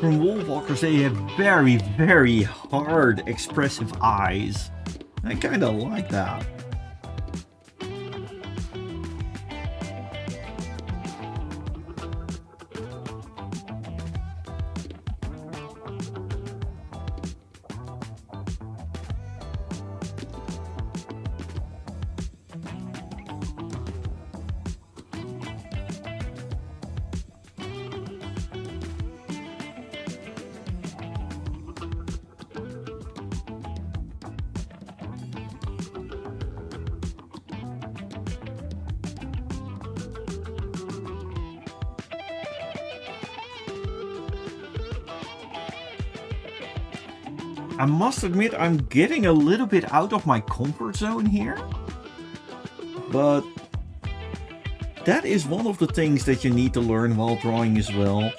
From wolfwalkers, they have very, very hard, expressive eyes. I kind of like that. I must admit, I'm getting a little bit out of my comfort zone here. But that is one of the things that you need to learn while drawing as well.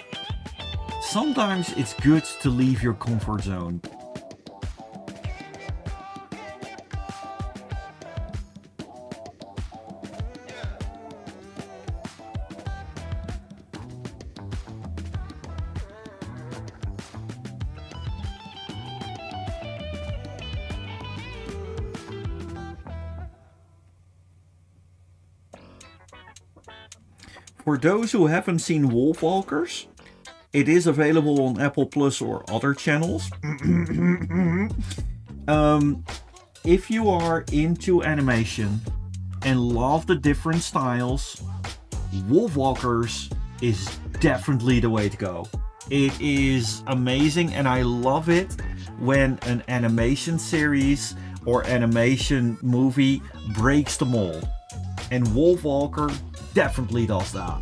Sometimes it's good to leave your comfort zone. For those who haven't seen Wolfwalkers, it is available on Apple Plus or other channels. If you are into animation and love the different styles, Wolfwalkers is definitely the way to go. It is amazing, and I love it when an animation series or animation movie breaks the mold. And Wolfwalker definitely does that.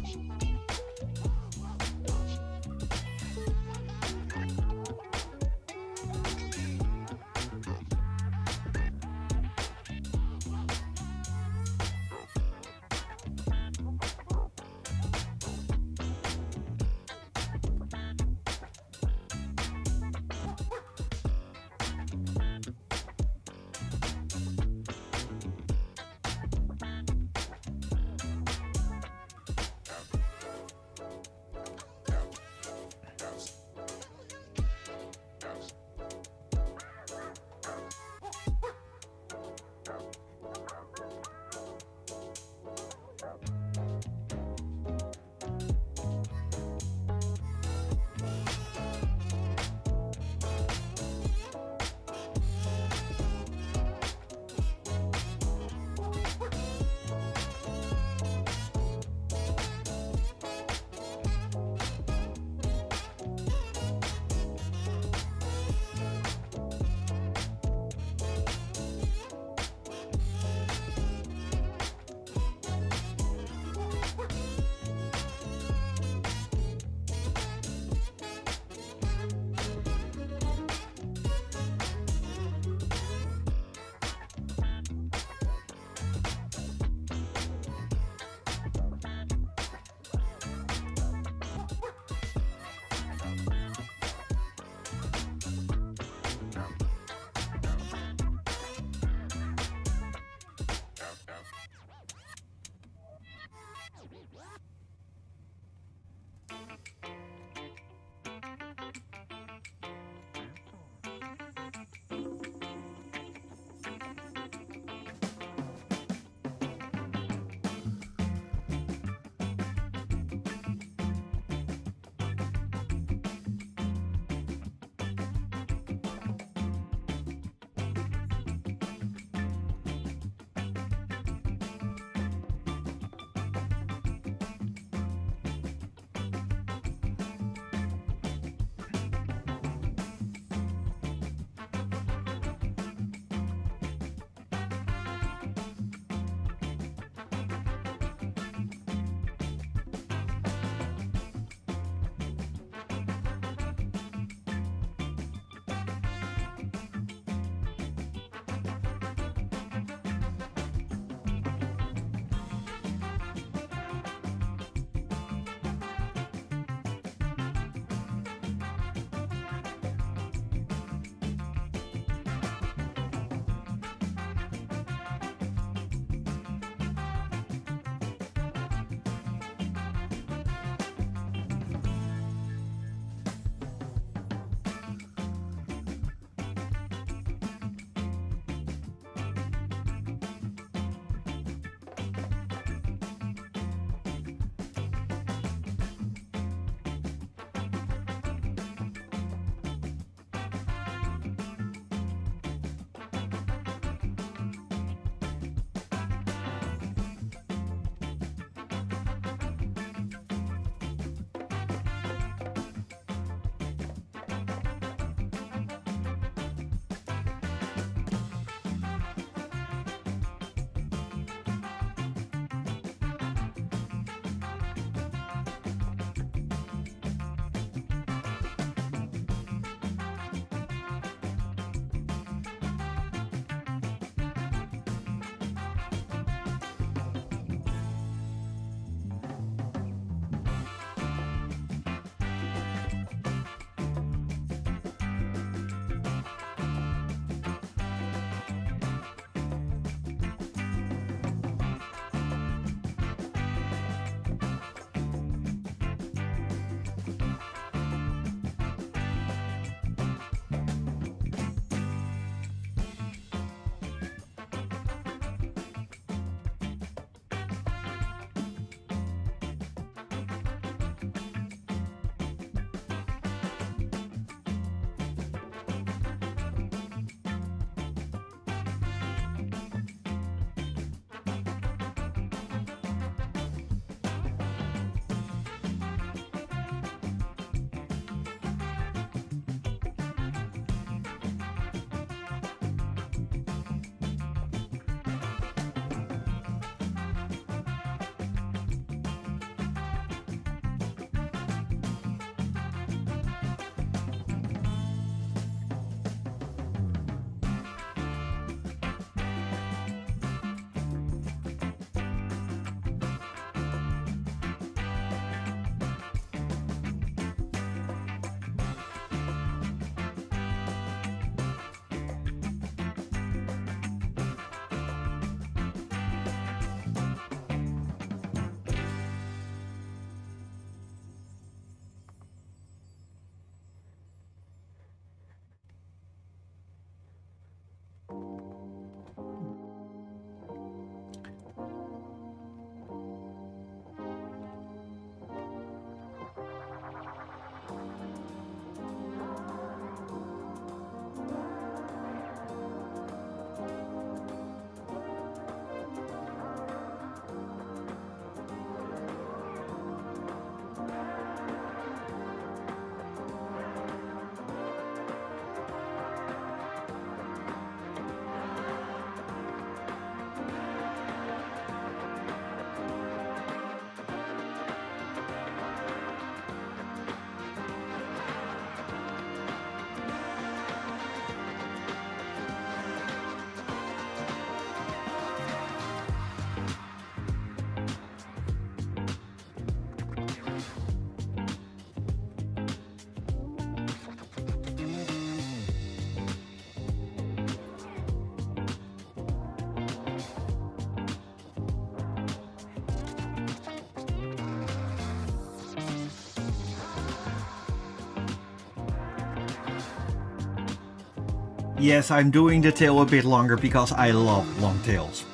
Yes, I'm doing the tail a bit longer because I love long tails.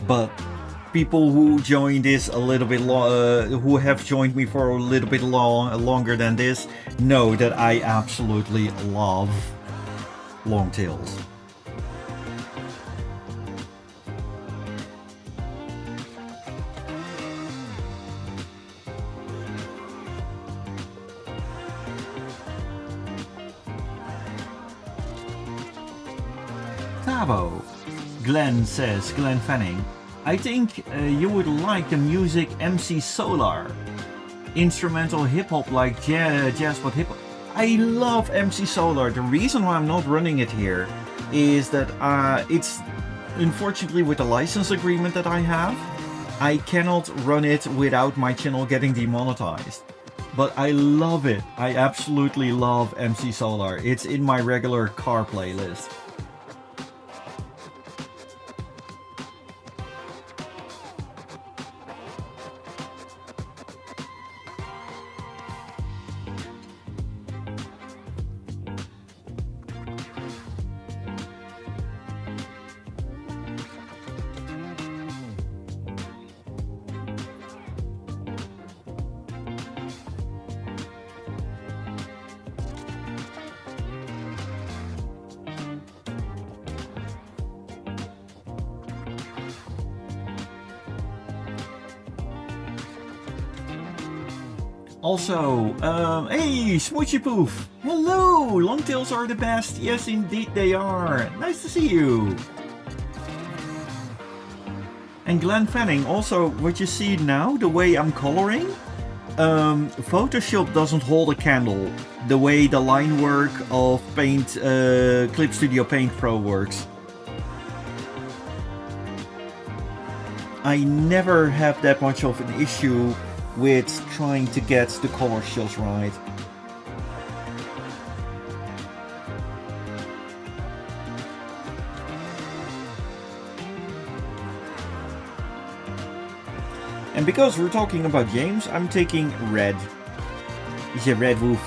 But people who join this a little bit who have joined me for a little bit longer than this know that I absolutely love long tails. Thabo. Glenn says, Glenn Fanning, I think you would like the music MC Solar. Instrumental hip-hop like jazz but hip-hop. I love MC Solar. The reason why I'm not running it here is that it's unfortunately with the license agreement that I have, I cannot run it without my channel getting demonetized. But I love it. I absolutely love MC Solar. It's in my regular car playlist. Also, hey, Smoochy Poof! Hello! Longtails are the best! Yes, indeed they are! Nice to see you! And Glenn Fanning, also, what you see now, the way I'm coloring, Photoshop doesn't hold a candle the way the line work of Paint, Clip Studio Paint Pro works. I never have that much of an issue with trying to get the colors just right. And because we're talking about James, I'm taking red. He's a red wolf.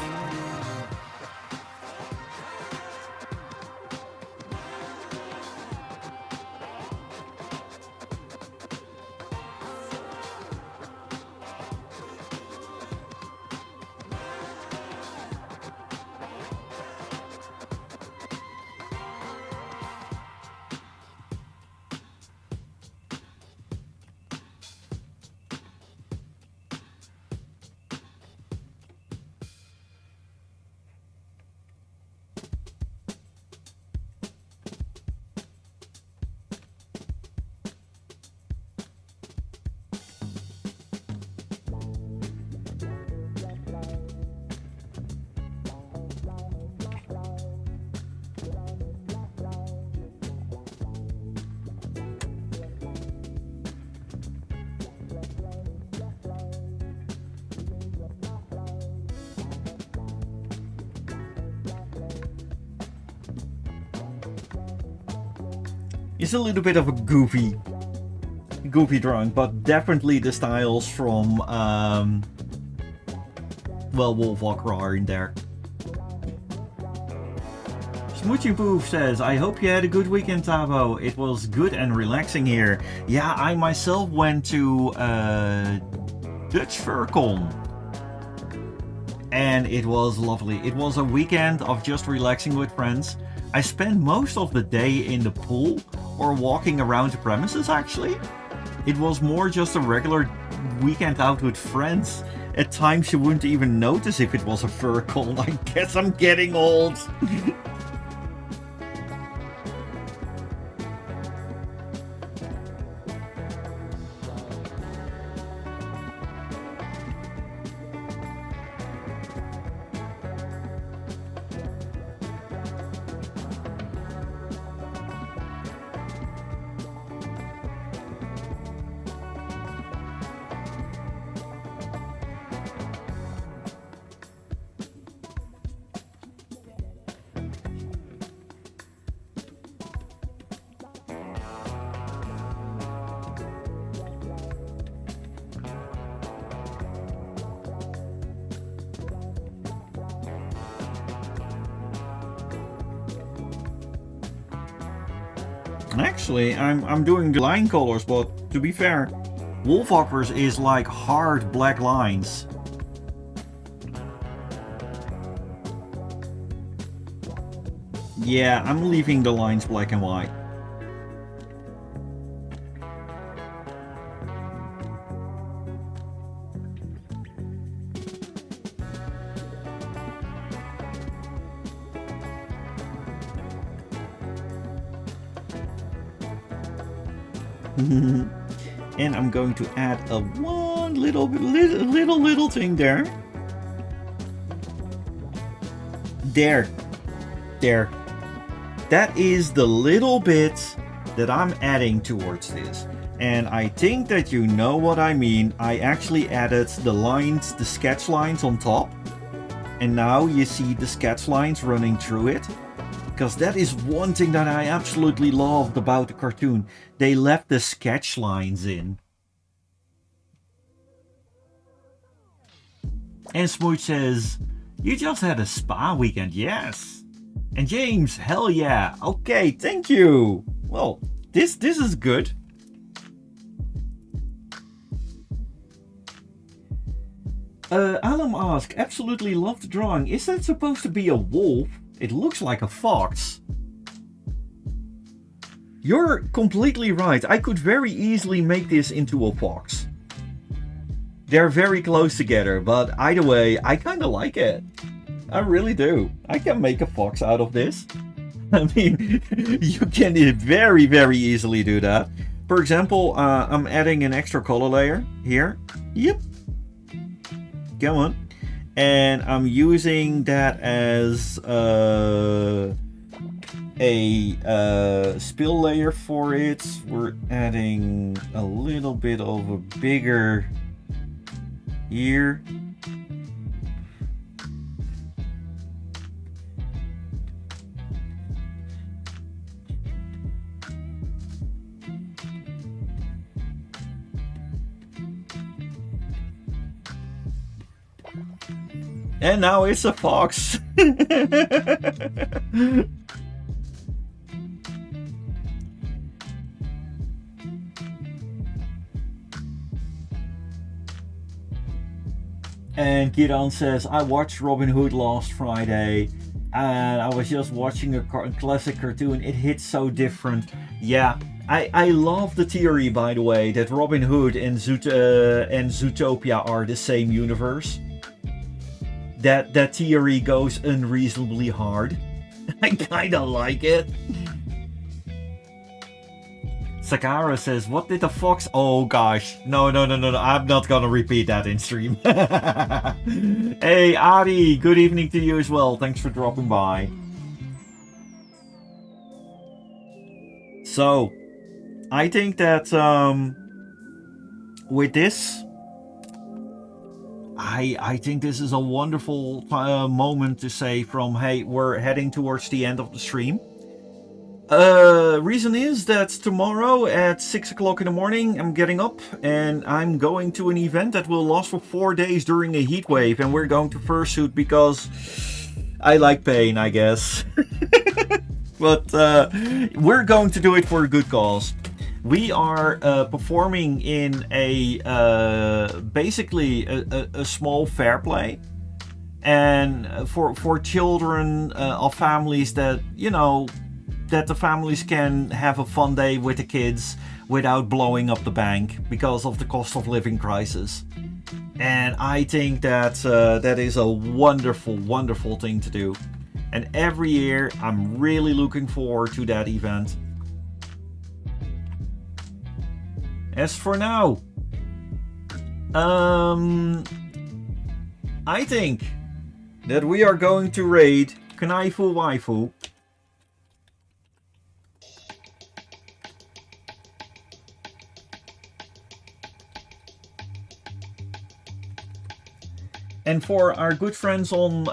It's a little bit of a goofy drawing, but definitely the styles from, well, Wolfwalker are in there. Smoochy Poof says, I hope you had a good weekend, Thabo. It was good and relaxing here. Yeah, I myself went to Dutch FurCon. And it was lovely. It was a weekend of just relaxing with friends. I spent most of the day in the pool or walking around the premises, actually. It was more just a regular weekend out with friends. At times you wouldn't even notice if it was a FurCon. I guess I'm getting old. Actually, I'm doing the line colors, but to be fair, Wolfhoppers is like hard black lines. Yeah, I'm leaving the lines black and white. And I'm going to add a one little thing there. There. That is the little bit that I'm adding towards this. And I think that you know what I mean. I actually added the lines, the sketch lines on top. And now you see the sketch lines running through it. Because that is one thing that I absolutely loved about the cartoon. They left the sketch lines in. And Smooch says, you just had a spa weekend, yes. And James, hell yeah. Okay, thank you. Well, this is good. Alam asks, absolutely love the drawing. Is that supposed to be a wolf? It looks like a fox. You're completely right. I could very easily make this into a fox. They're very close together, but either way, I kind of like it. I really do. I can make a fox out of this. I mean, you can very, very easily do that. For example, I'm adding an extra color layer here. Yep. Come on. And I'm using that as a spill layer for it. We're adding a little bit of a bigger ear. And now it's a fox. And Kiran says, I watched Robin Hood last Friday and I was just watching a classic cartoon. It hits so different. Yeah, I love the theory, by the way, that Robin Hood and Zootopia are the same universe. That theory goes unreasonably hard. I kinda like it. Sakara says, what did the fox... Oh gosh. No. I'm not gonna repeat that in stream. Hey Ari, good evening to you as well. Thanks for dropping by. So, I think that with this... I think this is a wonderful moment to say from, hey, we're heading towards the end of the stream. Reason is that tomorrow at 6 o'clock in the morning I'm getting up and I'm going to an event that will last for 4 days during a heat wave, and we're going to fursuit because I like pain, I guess. But we're going to do it for a good cause. We are performing in basically a small fair play, and for children of families that, you know, that the families can have a fun day with the kids without blowing up the bank because of the cost of living crisis. And I think that that is a wonderful, wonderful thing to do. And every year I'm really looking forward to that event. As for now, I think that we are going to raid Knaifu Waifu. And for our good friends on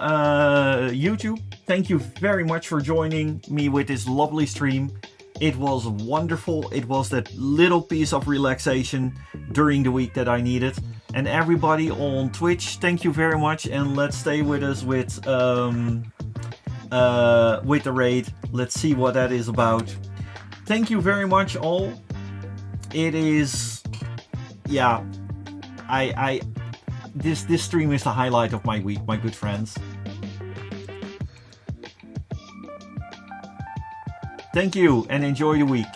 YouTube, thank you very much for joining me with this lovely stream. It was wonderful. It was that little piece of relaxation during the week that I needed. And everybody on Twitch, thank you very much. And let's stay with us with the raid. Let's see what that is about. thank you very much all. It is, yeah, this stream is the highlight of my week, my good friends. Thank you and enjoy your week.